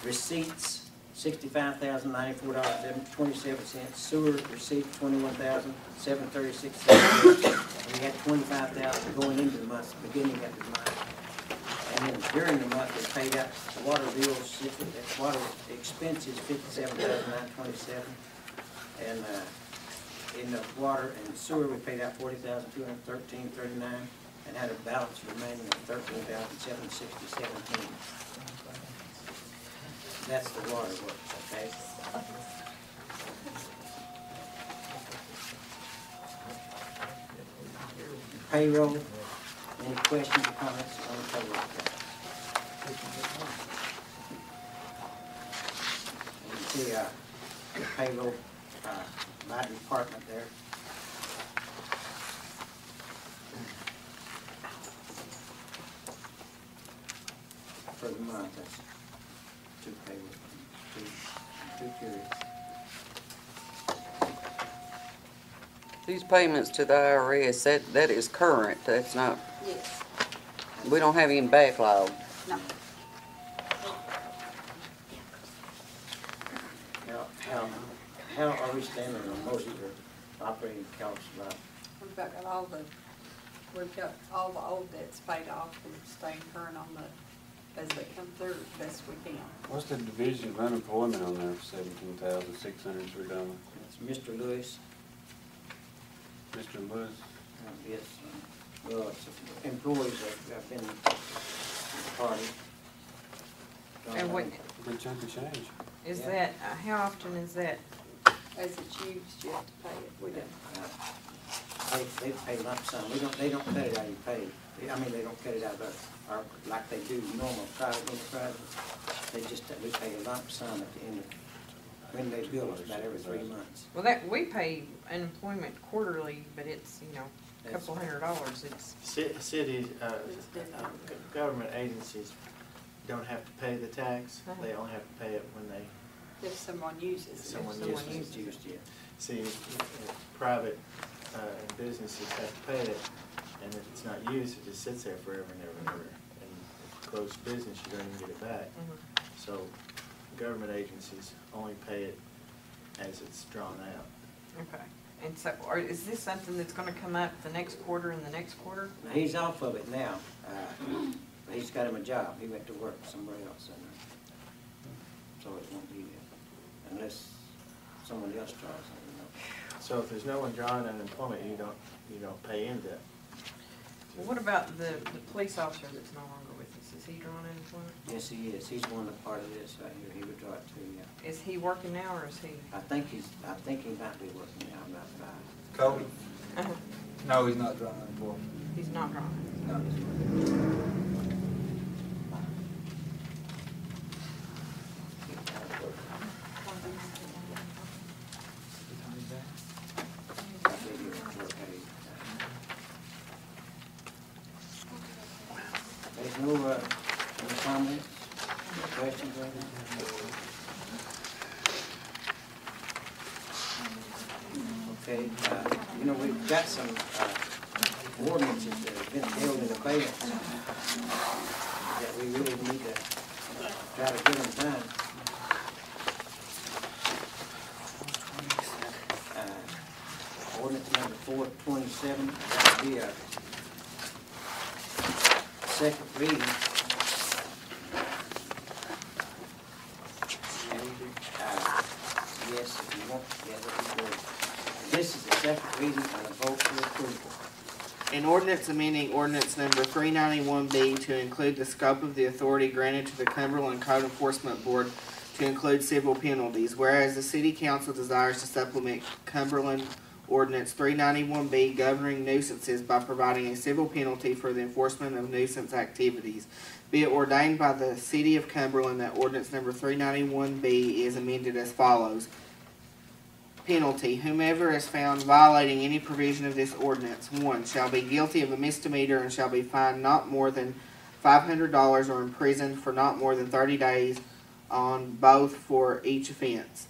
Receipts, $65,094.27. Sewer receipts, $21,736. We had $25,000 going into the month, beginning of the month. And then during the month, we paid out the water bills, water expenses, $57,927. And in the water and sewer, we paid out $40,213.39 and had a balance remaining of $13,760.17. That's the water works, okay? Payroll. Any questions or comments on the payroll? You can see the payroll by department there. For the month, that's two payrolls, two periods. These payments to the IRS, that is current, that's not, Yes. we don't have any backlog. No. How are we standing on most of the operating costs, Rob? We've got all the old debts paid off and staying current on the, as they come through, best we can. What's the division of unemployment on there for $17,603? It's Mr. Lewis. Mr. Lewis? Yes. Well, it's employees that have been in the party. And what, Good chunk of change. is that, how often is that? As it's used, you have to pay it. We don't. They pay lump sum. They don't cut it out of your pay. I mean, they don't cut it out of our, like they do normal private enterprises. We pay a lump sum at the end of, when they bill us, about every 3 months. Well, that, we pay unemployment quarterly, but it's, you know, a couple $100. It's, Cities, government agencies don't have to pay the tax. They only have to pay it when they, If someone uses it. someone someone uses it. Used yet. See, private and businesses have to pay it, and if it's not used, it just sits there forever and ever and ever. And if you close business, you don't even get it back. So government agencies only pay it as it's drawn out. okay. And so, is this something that's gonna come up the next quarter and the next quarter? Now, he's off of it now. He's got him a job. He went to work somewhere else, and so it won't be unless someone else tries it. So if there's no one drawing unemployment, you don't pay into that. Well, what about the police officer that's no longer with us? Is he drawing unemployment? Yes, he is. He's one of the part of this right here. He would draw it too, yeah. Is he working now, or is he? I think he might be working now. I'm not Cody? Uh-huh. No, he's not drawing for. He's not drawing. No. There's no, no comments, no questions, or anything? Okay, you know, we've got some, ordinances that have been held in abeyance that we really need to try to get them done. Ordinance number 427, that would be a second reading. Yes, if you want, yeah, that'd be good. This is the second reading and a vote for approval. An ordinance amending ordinance number 391B to include the scope of the authority granted to the Cumberland Code Enforcement Board to include civil penalties, whereas the City Council desires to supplement Cumberland Ordinance 391B governing nuisances by providing a civil penalty for the enforcement of nuisance activities. Be it ordained by the City of Cumberland that ordinance number 391B is amended as follows. Penalty. Whomever is found violating any provision of this ordinance, 1, shall be guilty of a misdemeanor and shall be fined not more than $500 or imprisoned for not more than 30 days on both for each offense.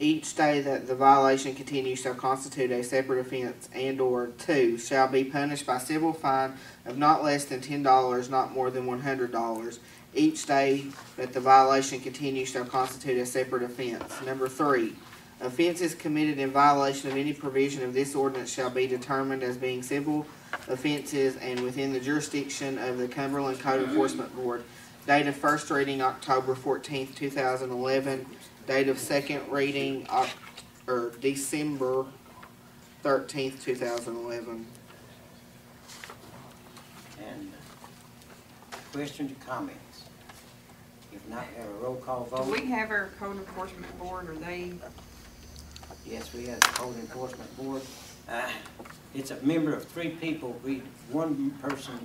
Each day that the violation continues shall constitute a separate offense, and or 2, shall be punished by civil fine of not less than $10, not more than $100. Each day that the violation continues shall constitute a separate offense. Number 3, offenses committed in violation of any provision of this ordinance shall be determined as being civil offenses and within the jurisdiction of the Cumberland Code Enforcement Board. Date of first reading October 14th, 2011. Date of second reading December 13th, 2011. And questions or comments? If not, we have a roll call Do vote. we have our code enforcement board, or they, Yes, we have the Code Enforcement Board. It's a member of 3 people. One person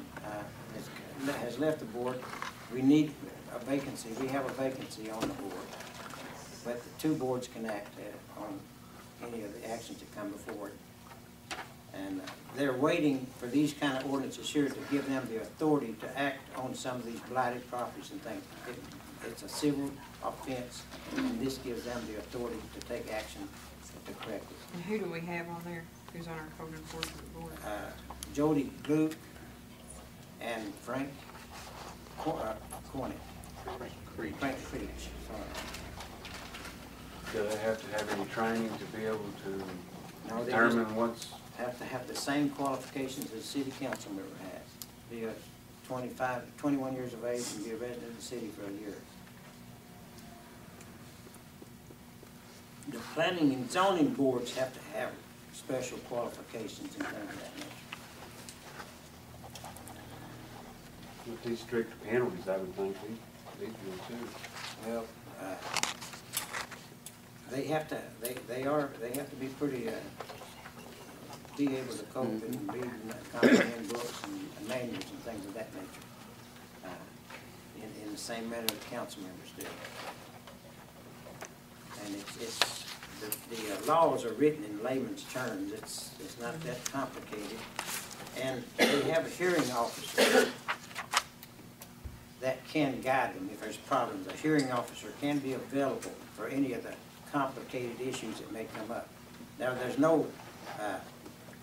has left the board. We need a vacancy. We have a vacancy on the board. But the 2 boards can act on any of the actions that come before it. And they're waiting for these kind of ordinances here to give them the authority to act on some of these blighted properties and things. It's a civil offense, and this gives them the authority to take action to correct it. and who do we have on there? Who's on our code enforcement board? Jody Gluck and Frank Cornett. Frank Creech, sorry. Do they have to have any training to be able to No, they determine just what's, have to have the same qualifications as a city council member has. Be 21 years of age and be a resident of the city for a year. The planning and zoning boards have to have special qualifications and things of that nature. with these strict penalties, I would think these will too. Well, they have to be pretty, be able to cope and read and comprehend books and manuals and things of that nature, in the same manner that council members do. And the laws are written in layman's terms. It's not that complicated. And they have a hearing officer that can guide them if there's problems. A hearing officer can be available for any of the complicated issues that may come up. Now, there's no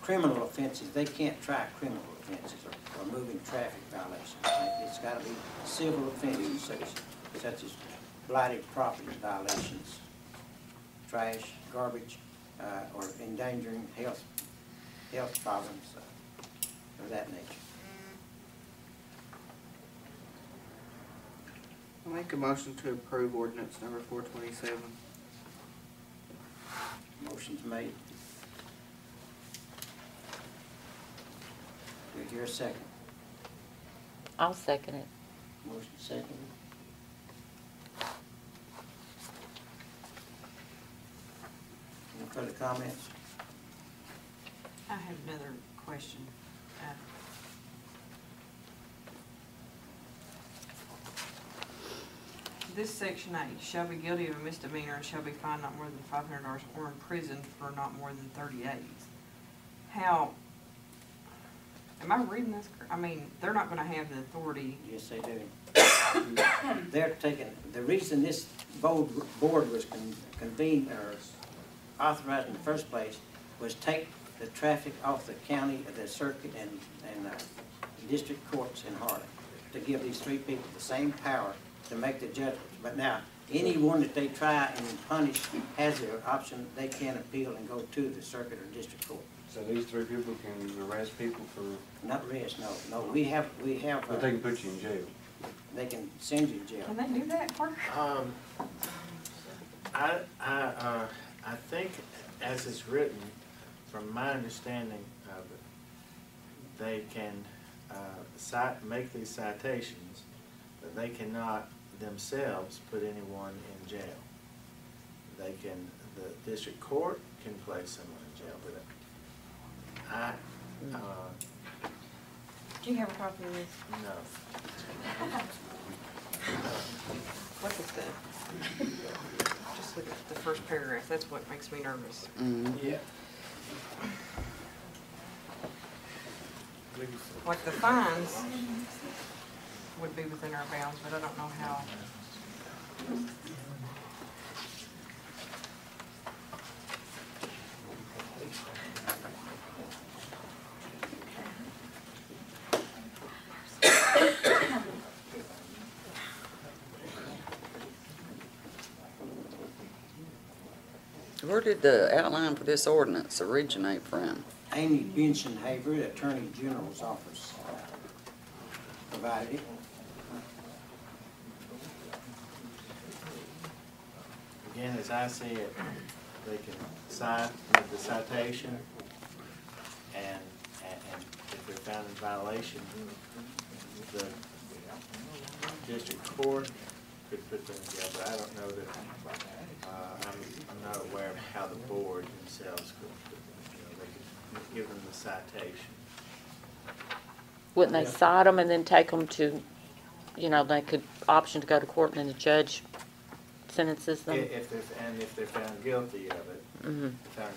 criminal offenses. They can't try criminal offenses or moving traffic violations. It's got to be civil offenses such as blighted property violations, trash, garbage, or endangering health problems of that nature. I'll make a motion to approve ordinance number 427. Motion's made. Do you hear a second? I'll second it. Motion second. Any further comments? I have another question. This section 8, shall be guilty of a misdemeanor and shall be fined not more than $500 or in prison for not more than 30 days. How, am I reading this? I mean, they're not gonna have the authority. Yes, they do. They're taking, the reason this board was convened or authorized in the first place was take the traffic off the county, the circuit, and district courts in Harlan, to give these three people the same power to make the judgments. But now, anyone that they try and punish has the option, they can appeal and go to the circuit or district court. So these three people can arrest people for? Not arrest, no, we have. But they can put you in jail. They can send you to jail. Can they do that, Parker? I think as it's written, from my understanding of it, they can make these citations, but they cannot themselves put anyone in jail. They can, the district court can place someone in jail, but Do you have a copy of this? no. What is that? Just look at the first paragraph. That's what makes me nervous. Yeah. Like the fines would be within our bounds, but I don't know how. Where did the outline for this ordinance originate from? Amy Benson Haver, the Attorney General's office, provided it. Again, as I see it, they can cite with the citation, and if they're found in violation, the district court could put them in jail, but I don't know that, I'm not aware of how the board themselves could, they could give them the citation. Wouldn't they cite them and then take them to, they could option to go to court and then the judge sentences them? If they're found guilty of it,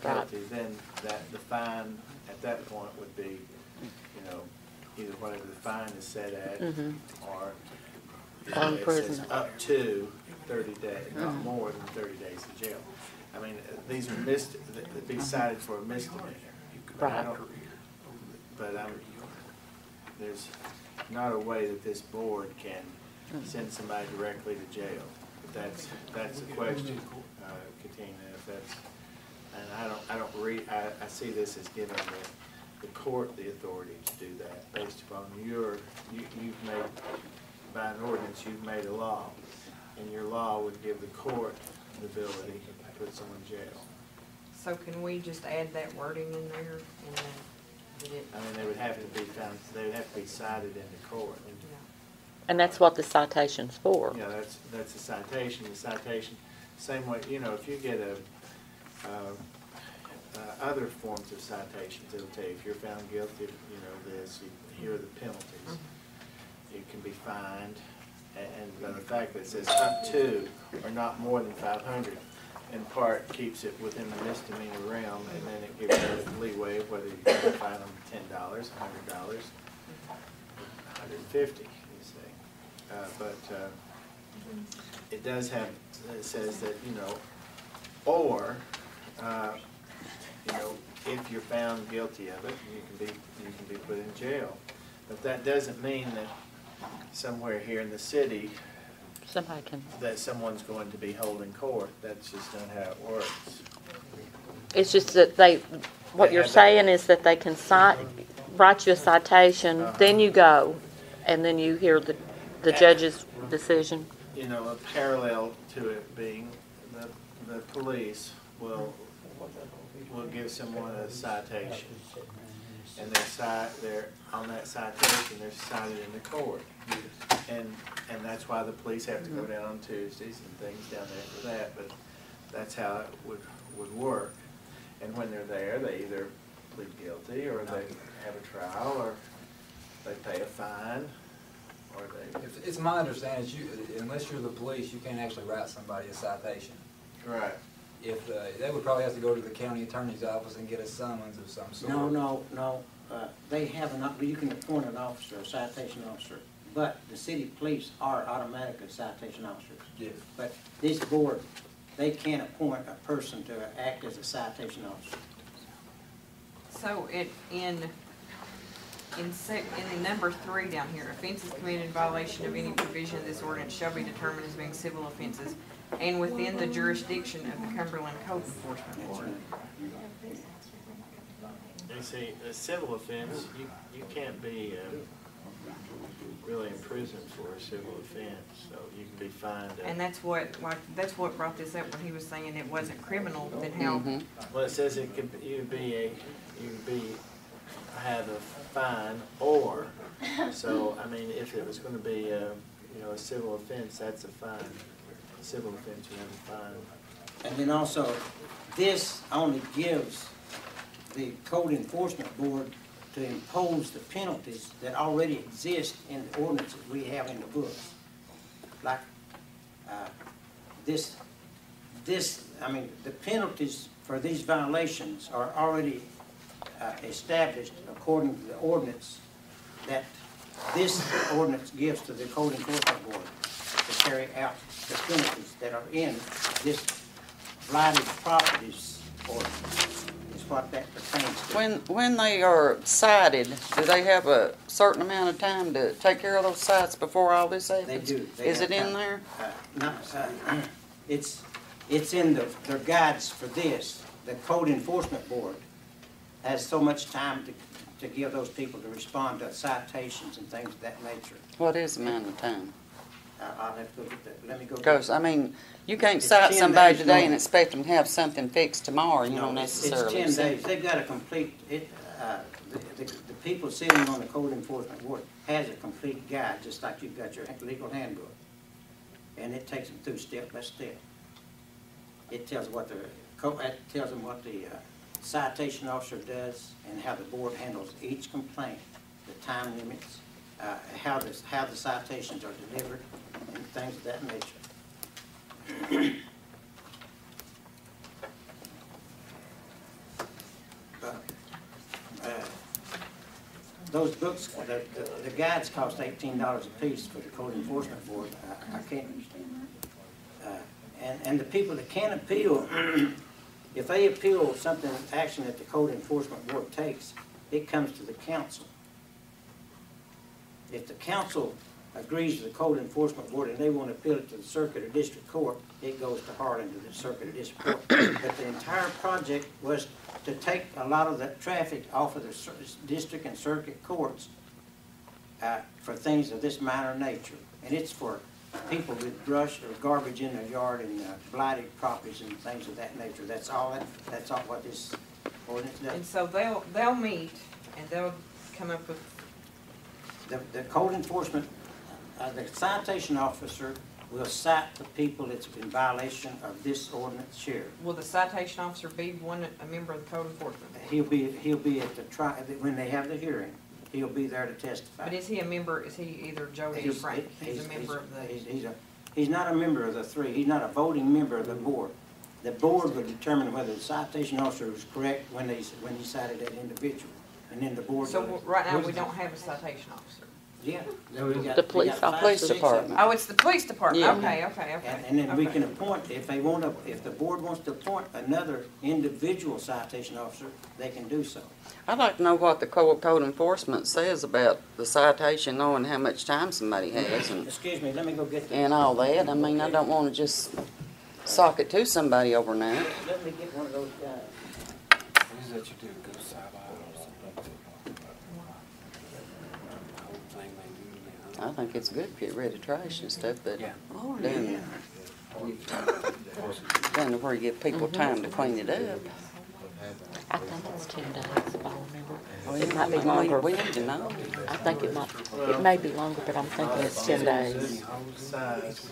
Right. then the fine at that point would be, either whatever the fine is set at, or Or it says imprisonment. up to 30 days, not more than 30 days in jail. I mean, these are they'd be cited for a misdemeanor. But I Right. don't, but there's not a way that this board can send somebody directly to jail. That's the question, Katina, if that's, and I see this as giving the court the authority to do that based upon you've made, by an ordinance, you've made a law, and your law would give the court the ability to put someone in jail. So can we just add that wording in there and then did it? I mean, they would have to be found, they would have to be cited in the court. And that's what the citation's for. Yeah, that's a citation. The citation, same way, if you get other forms of citations, it'll tell you if you're found guilty, this, here are the penalties. You can be fined, and the fact that it says up to or not more than 500, in part keeps it within the misdemeanor realm, and then it gives you leeway of whether you can fine them $10, $100, $150. But it does have, it says that, or, if you're found guilty of it, you can be put in jail. But that doesn't mean that somewhere here in the city that someone's going to be holding court. That's just not how it works. It's just that what you're saying is that they can write you a citation, then you go, and then you hear the judge's decision. A parallel to it being the police will give someone a citation, and they're on that citation, they're cited in the court, and that's why the police have to go down on Tuesdays and things down there for that. But that's how it would work. And when they're there, they either plead guilty, or they have a trial, or they pay a fine, or they. It's my understanding, unless you're the police, you can't actually write somebody a citation. Right. If, they would probably have to go to the county attorney's office and get a summons of some sort. No. They have you can appoint an officer, a citation officer, but the city police are automatically citation officers. Yes. But this board, they can't appoint a person to act as a citation officer. So in number 3 down here, offenses committed in violation of any provision of this ordinance shall be determined as being civil offenses and within the jurisdiction of the Cumberland Code Enforcement Board. You see, a civil offense, you can't be really in prison for a civil offense, so you can be fined. And that's what brought this up when he was saying it wasn't criminal, then how? Well, it says it could, have a fine or, so, I mean, if it was gonna be, a civil offense, that's a fine. A civil offense, you have a fine. And then also, this only gives the Code Enforcement Board to impose the penalties that already exist in the ordinances we have in the books. Like, the penalties for these violations are already established according to the ordinance that this ordinance gives to the Code Enforcement Board to carry out the penalties that are in this blighted properties ordinance, is what that pertains to. When they are cited, do they have a certain amount of time to take care of those cites before all this happens? They do. Is it in there? It's in their guides for this. The Code Enforcement Board has so much time to give those people to respond to citations and things of that nature. What is the amount of time? I'll have to go get that. Let me go. Because, I mean, you can't It's cite 10 somebody days today and long. expect them to have something fixed tomorrow, you don't necessarily. It's 10 days. They've got a complete, the people sitting on the Code Enforcement Board has a complete guide, just like you've got your legal handbook. And it takes them through step by step. It tells them what the citation officer does and how the board handles each complaint, the time limits, how the citations are delivered, and things of that nature. Those books, the guides cost $18 a piece for the Code Enforcement Board. I can't and the people that can appeal, if they appeal something, action that the Code Enforcement Board takes, it comes to the council. If the council agrees to the Code Enforcement Board and they want to appeal it to the circuit or district court, it goes to Harlan to the circuit or district court. But the entire project was to take a lot of the traffic off of the district and circuit courts for things of this minor nature. And it's for people with brush or garbage in their yard and blighted properties and things of that nature. That's all what this ordinance does. And so they'll meet and they'll come up with. The Code Enforcement, the citation officer will cite the people that's in violation of this ordinance here. Will the citation officer be a member of the Code Enforcement? He'll be at the trial when they have the hearing. He'll be there to testify. But is he a member? Is he either Jody or Frank? He's a member of the. He's not a member of the three. He's not a voting member of the board. The board would determine whether the citation officer was correct when he cited that individual, and then the board. So right now we don't have a citation officer. Yeah. The police department. Oh, it's the police department. Yeah. Okay. And then we can appoint, if the board wants to appoint another individual citation officer, they can do so. I'd like to know what the code enforcement says about the citation, knowing how much time somebody has Excuse me, let me go get that. and all that. I mean, I don't want to just sock it to somebody overnight. Let me get one of those guys. What is that you do, go sideline or something? I think it's good to get rid of trash and stuff, but Yeah. then to where you give people time to clean it up. I think it's 10 days, if I remember. Oh, It might be longer. We need to know. I think it may be longer, but I'm thinking it's 10 days. Besides,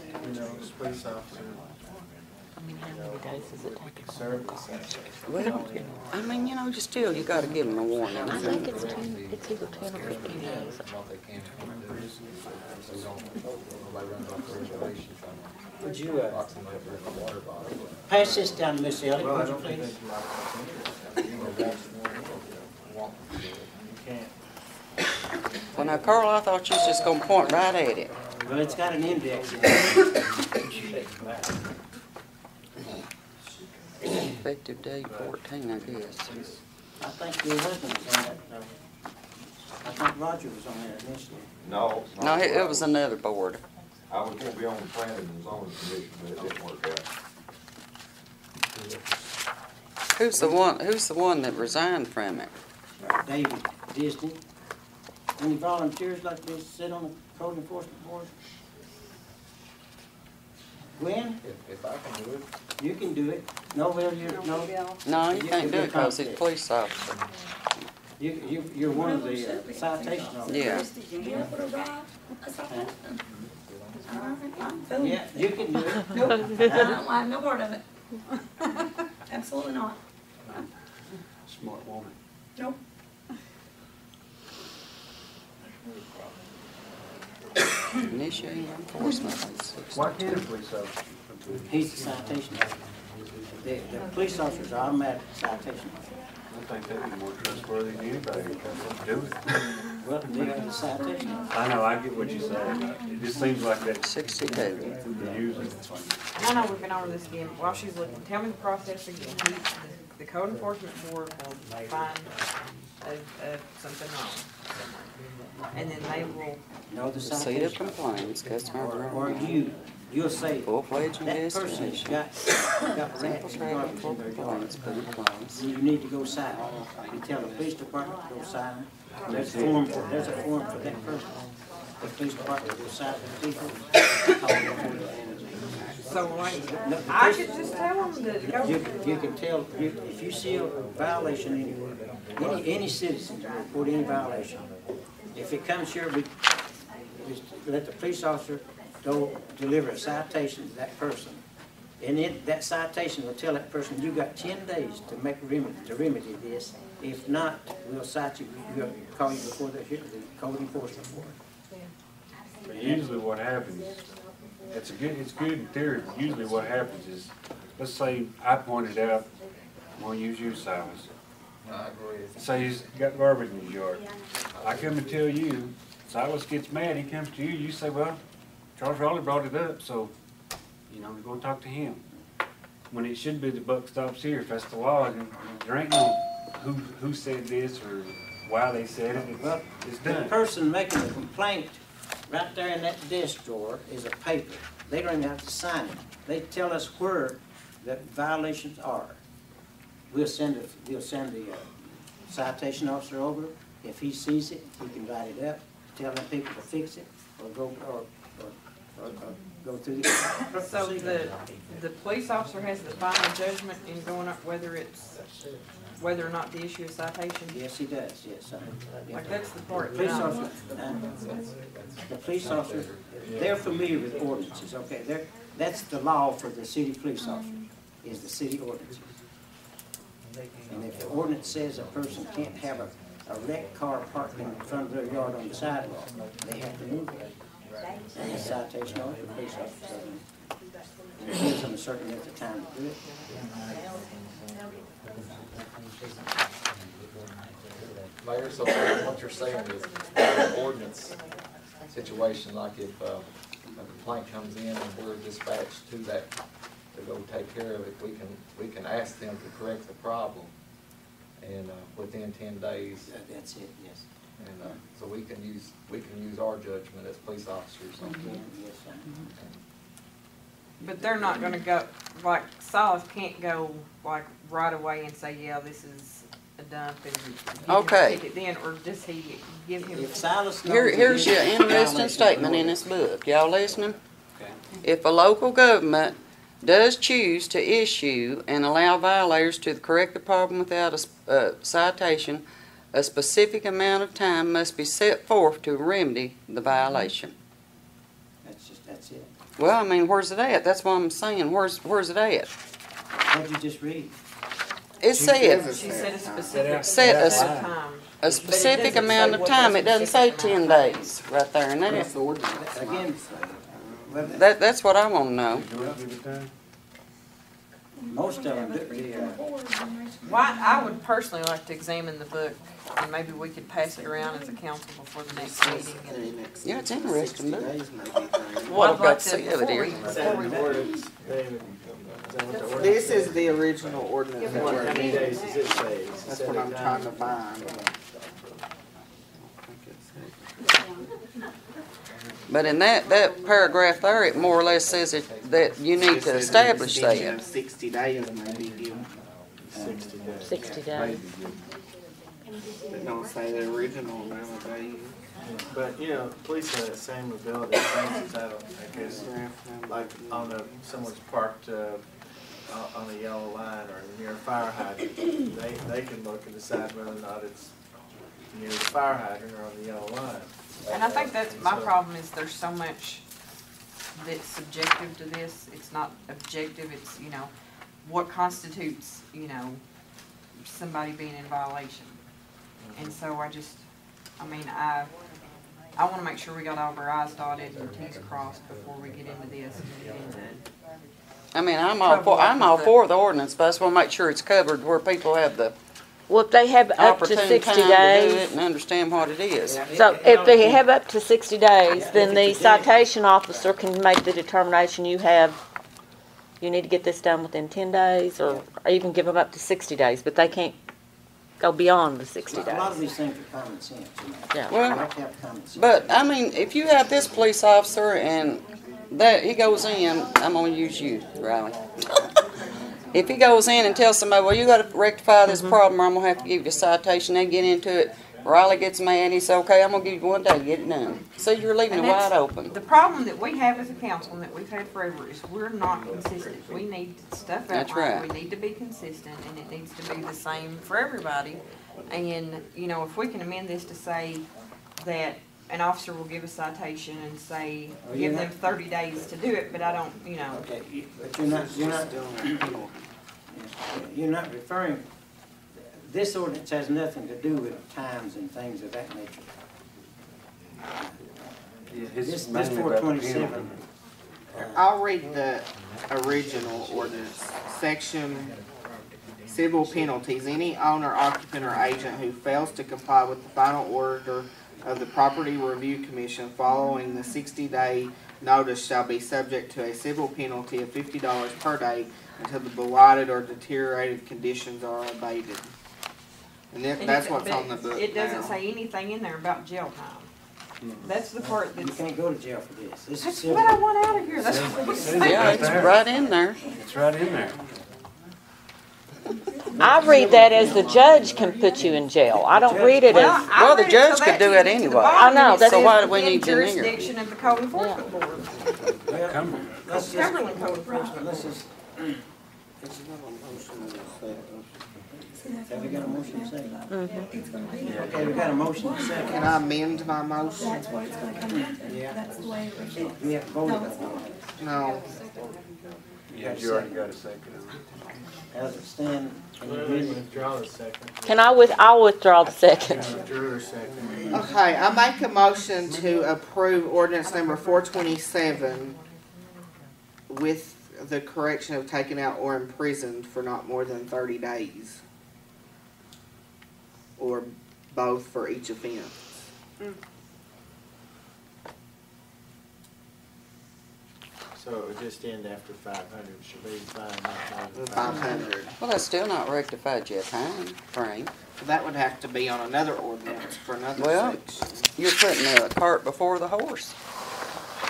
police officer, mean, how many days does it take? to Serve the call? same. Well, I mean, you know, just still, you gotta give them a warning. I think it's either 10 or 15 days. What they can and can't do. So we don't, nobody runs off the reservation trying to Would you, lock somebody up in a water bottle. pass this down to Miss Elliott, Well, I would you don't think please? you can't. Well, now, Carl, I thought you was just gonna point right at it. Well, it's got an index in it. Effective date 14, I guess. I think your husband was on that, though. I think Roger was on there initially. No. No, it was another board. I was gonna be on the planning and zoning commission, but it didn't work out. Who's the one that resigned from it? David Disney. Any volunteers like this sit on the code enforcement board? Gwen, If I can do it, you can do it. No, well, you're, no, No, you can't do it because he's a police officer. you're one of the citation officers. Yeah. Yeah, you can do it. Nope, I don't like no part of it. Absolutely not. Smart woman. Nope. Initiating enforcement. Why can't a police officer? He's the citation officer. The police officers are automatic citation officers. I think that'd be more trustworthy than anybody to do it. Well, they have the citation officer. I know, I get what you're saying. It just seems like that 62. they're using. I know we've been over this again. While she's looking, tell me the process again. The code enforcement board will find something wrong. And then they will, No, the Receipt of citation. complaints, customer. Or you'll say, Full-fledged that person investigation. got Simple rats and tracking garbage for in their yard. complaints put in place. You need to go sign it. You tell the police department to go sign it. There's a form for that person. The police department will sign the people. so like, I should just tell them to go. You can tell, if you see a violation anywhere, any citizen can report any violation. If it comes here, we just let the police officer go deliver a citation to that person. And that citation will tell that person, you got 10 days to remedy this. If not, we'll cite you, we'll call you before the code enforcement board. But usually what happens, it's good in theory, but usually what happens is, let's say I pointed out, I'm gonna use you, Silas. I agree. Say he's got garbage in his yard. I come and tell you, Silas gets mad, he comes to you, you say, well, Charles Raleigh brought it up, so, you know, we're gonna talk to him. When it should be the buck stops here, if that's the law, and there ain't no who said this or why they said it, it's The done. person making the complaint, right there in that desk drawer, is a paper. They don't even have to sign it. They tell us where the violations are. We'll send the citation officer over. If he sees it, he can write it up, tell them people to fix it, or go through the So the police officer has the final judgment in going up whether or not to issue a citation? Yes, he does, yes. Like that's the part. Police officer, the police officer, they're familiar with ordinances, okay? That's the law for the city police officer, is the city ordinances. And if the ordinance says a person can't have a wrecked car parked in front of their yard on the sidewalk, they have to move it. And the citation officer, the police officer, and it gives them a certain length of time to do it. Mayor, so what you're saying is an ordinance situation, like if a complaint comes in and we're dispatched to that to go take care of it, we can ask them to correct the problem and within 10 days. That's it, yes. And so we can use our judgment as police officers on that. Yes, sir. But they're not gonna go, like Silas can't go like right away and say, yeah, this is a dump and give him a Okay. ticket then, or does he give him? If Silas knows Here's it your is a interesting violation statement of in this book. Y'all listening? Okay. If a local government does choose to issue and allow violators to correct the problem without a citation, a specific amount of time must be set forth to remedy the violation. That's it. Well, I mean, where's it at? That's what I'm saying. Where's it at? What'd you just read? It said, She said a specific. Set a time. a specific amount of time. It doesn't say 10 days right there. And That's that, the ordinance. Again, well, that's what I want to know. most of them, Well, I would personally like to examine the book, and maybe we could pass it around as a council before the next meeting. And Yeah, it's interesting, Sixty isn't it? days maybe. What I'd I've like got to- to see of it before here. we- This is the original ordinance that we're How many amending. days does it say? That's what I'm trying to find. But in that paragraph there, it more or less says that you need to establish Extension that. of 60 days maybe give, 60 days. 60 days. it don't say the original amount of days. But, you know, police have that same ability, for instance, I guess, like on someone's parked, on a yellow line or near a fire hydrant, they can look and decide whether or not it's near the fire hydrant or on the yellow line. And I think that's my problem, is there's so much that's subjective to this. It's not objective, it's, you know, what constitutes, you know, somebody being in violation. And so I mean, I wanna make sure we got all of our i's dotted and t's crossed before we get into this. I mean, I'm all for the ordinance, but I just want to make sure it's covered where people have the Well, if they have up to opportune 60 time to do it days, and understand what it is. so if they have up to 60 days, then the citation officer can make the determination you need to get this done within 10 days, or even give them up to 60 days, but they can't go beyond the 60 a lot of days. these things are common sense, you know. Yeah. I Well, like to have common sense. but I mean, if you have this police officer and that he goes in, I'm gonna use you, Riley. If he goes in and tells somebody, well, you gotta rectify this problem or I'm gonna have to give you a citation, they get into it, Riley gets mad, he says, okay, I'm gonna give you 1 day, get it done. So you're leaving it And that's wide open. The problem that we have as a council and that we've had forever is we're not consistent. We need stuff That's outlined, right. we need to be consistent, and it needs to be the same for everybody. And, you know, if we can amend this to say that an officer will give a citation and say, Oh, give yeah. them 30 days to do it, but I don't, you know. Okay, but you're not referring, this ordinance has nothing to do with times and things of that nature. This 427, I'll read the original ordinance. Section Civil penalties. Any owner, occupant, or agent who fails to comply with the final order of the Property Review Commission following the 60-day notice shall be subject to a civil penalty of $50 per day until the blighted or deteriorated conditions are abated. And And that's it- what's but on the book It doesn't now. say anything in there about jail time. That's the part you that's, can't go to jail for this. This is that's civil. what I want out of here, that's what it's saying. Yeah, it's right in there. It's right in there. I read that as the judge can put you in jail. I don't read it as, I Well, the read it judge so could that do gets it to the anyway. bottom, I know, and it that's- So says why do we within need to hear? jurisdiction of the code enforcement board, Well, Cumberland. let's just, Cumberland code enforcement let's board. just, have we got a motion to second? Okay, we got a motion to Can second. I amend my motion? That's what it's gonna come down to. Yeah. That's the way it was. We have to vote on it. No. Yeah, you already got a second. As it stands, Well, we withdraw the second. I'll withdraw the second. Withdrew her second. Okay, I make a motion to approve ordinance number 427 with the correction of taking out or imprisoned for not more than 30 days. Or both for each offense. So it would just end after 500, should be fine, not more than 500. Well, that's still not rectified yet, time frame. That would have to be on another ordinance for another Well- section. You're putting the cart before the horse.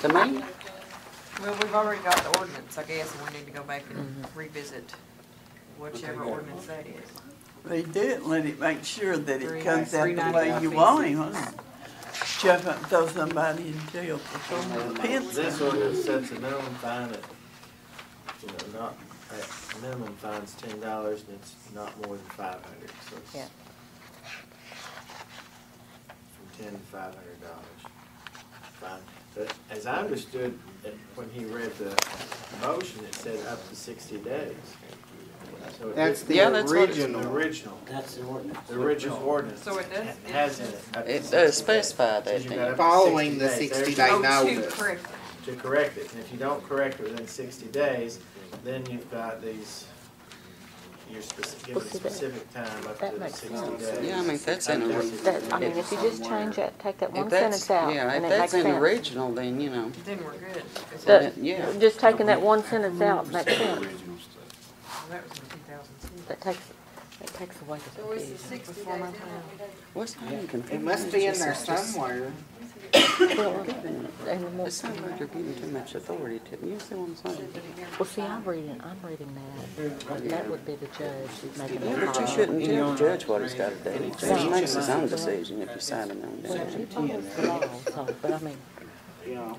To me, Well, we've already got the ordinance, I guess, and we need to go back and revisit whichever ordinance that is. They do it, let it make sure that it comes out the 390 way you want him. Jump up and throw somebody in jail for throwing a pencil. This ordinance sets a minimum fine at, not, minimum fine's $10 and it's not more than 500, so it's Yeah. from $10 to $500. fine. But as I understood, when he read the motion, it said up to 60 days. So That's the Yeah, that's what it's- original. The original, That's the ordinance. the original ordinance. So it does- Has in it. up to It 60 does days. specify that Says you've got then. up to Following the 60 days. 60-day Oh, to notice. correct it. To correct it, and if you don't correct it within 60 days, then you've got these, you're given a specific time up That to makes 60 sense. days. Yeah, I mean, that's in the, That, I mean, if you just change that, take that one if that's, sentence out, yeah, and if it that's makes in the sense. original, then, you know. Then we're good. The- Yeah. Just taking that one sentence out makes sense. Well, that was in 2006. That takes away the So is the confusion. 60 days Before my in time. there? What's not confusing? It must be in there somewhere. Well, and the more- It sounds like you're giving too much authority to, you see what I'm saying? Well, see, I'm reading that. That would be the judge who's making Yeah, the but you shouldn't tell the judge what he's gotta do. He makes his own decision if you sign him on that. He follows the law, so, but I mean, Yeah.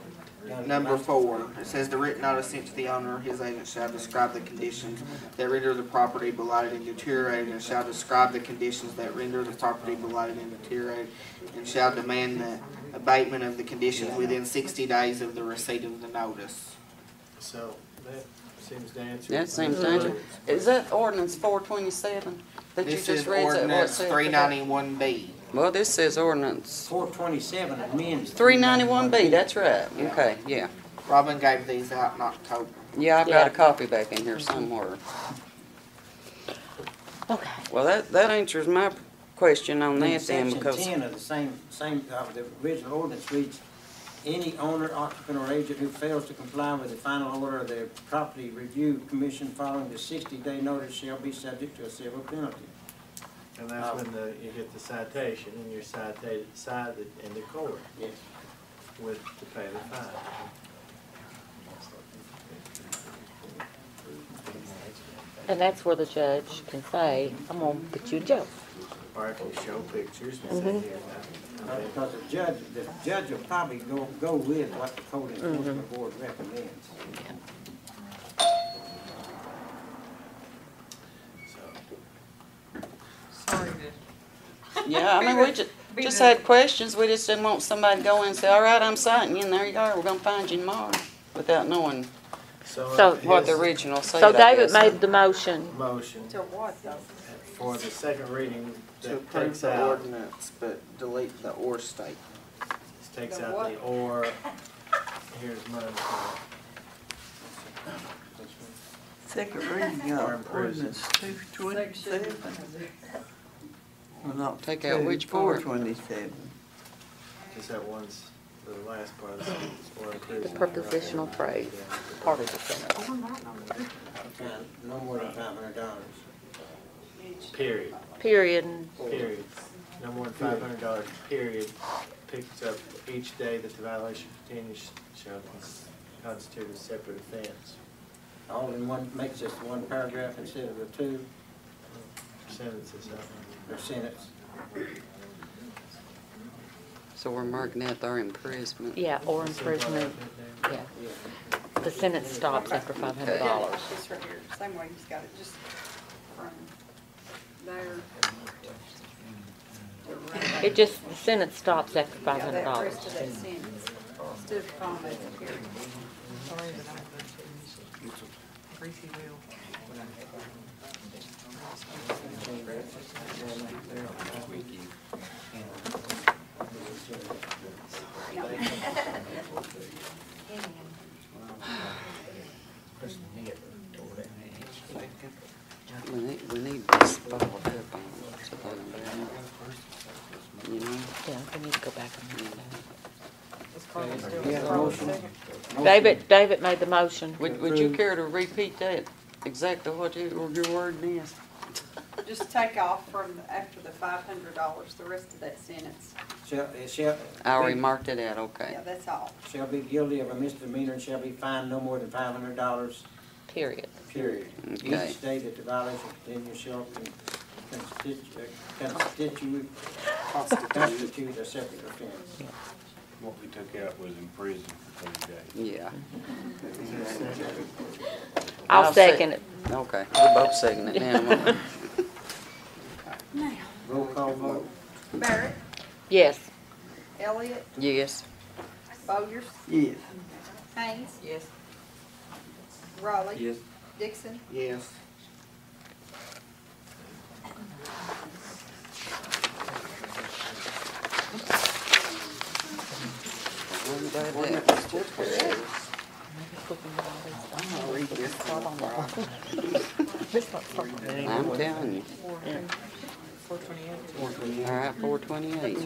Number 4, it says the written notice sent to the owner or his agent shall describe the conditions that render the property blighted and deteriorated, and shall describe the conditions that render the property blighted and deteriorated, and shall demand the abatement of the conditions within 60 days of the receipt of the notice. So that seems to answer. That seems dangerous. Is that ordinance 427 that you This just is read? Is that what it ordinance said? 391B. Well, this says ordinance 427 amends. 391B, that's right. Okay, yeah. Robin gave these out in October. Yeah, I've got a copy back in here somewhere. okay. Well, that answers my question on Then that then, section because 10 of the same, the original ordinance reads, any owner, occupant, or agent who fails to comply with the final order of the Property Review Commission following the 60-day notice shall be subject to a civil penalty. And that's when you get the citation, and you're cited in the court. Yes. To pay the fine. And that's where the judge can say, I'm gonna put you in jail. Or if you show pictures and say, here, now, Because the judge will probably go with what the code enforcement board recommends. Sorry to. yeah, I mean, we just had questions. We just didn't want somebody to go in and say, all right, I'm citing you, and there you are, we're gonna find you tomorrow, without knowing So what the original said. So I David guess. made the motion. motion To what though? for the second reading To that approve takes the out, ordinance, but delete the or state. takes The out what? the or, here's money for Second reading Or in of prison. ordinance 227. Well, not Take out which part? 427. just that one's, the last part of the sentence, or in The prison. prepositional phrase, part of the sentence. No more than $500. Period, Period. period. No more than $500, period. Picks up each day that the violation continues shall constitute a separate offense. All in one, makes just one paragraph instead of the two, Sentences, or sentence. So we're marking out their imprisonment. Yeah, or imprisonment, yeah. The sentence stops after $500. This right here, same way you've got it, just from there. to right. It just, the sentence stops after Yeah, that $500. rest of that sentence, instead of comma, it's a period. Sorry, but I'm going to. Greasy wheel. We need this followed up on, so you know? Yeah, we need to go back and read Is Carla still Yeah, wrong? motion. that. David made the motion. Would you care to repeat that, exactly what your word is? Just take off from, after the $500, the rest of that sentence. I already marked it out, okay. Yeah, that's all. Shall be guilty of a misdemeanor and shall be fined no more than $500, Period. period. Okay. Each day that the violation continues shall constitute a separate offense. What we took out was in prison for 30 days. Yeah. I'll second it. Okay, we'll both second it now. Now, Roll call vote. Barrett, Yes. Elliott, Yes. Bowyers, Yes. Haynes, Yes. Raleigh. Yes. Dixon, Yes. I'm glad that was correct. I'm gonna read this one. I'm telling you. 428. 428. All right, 428.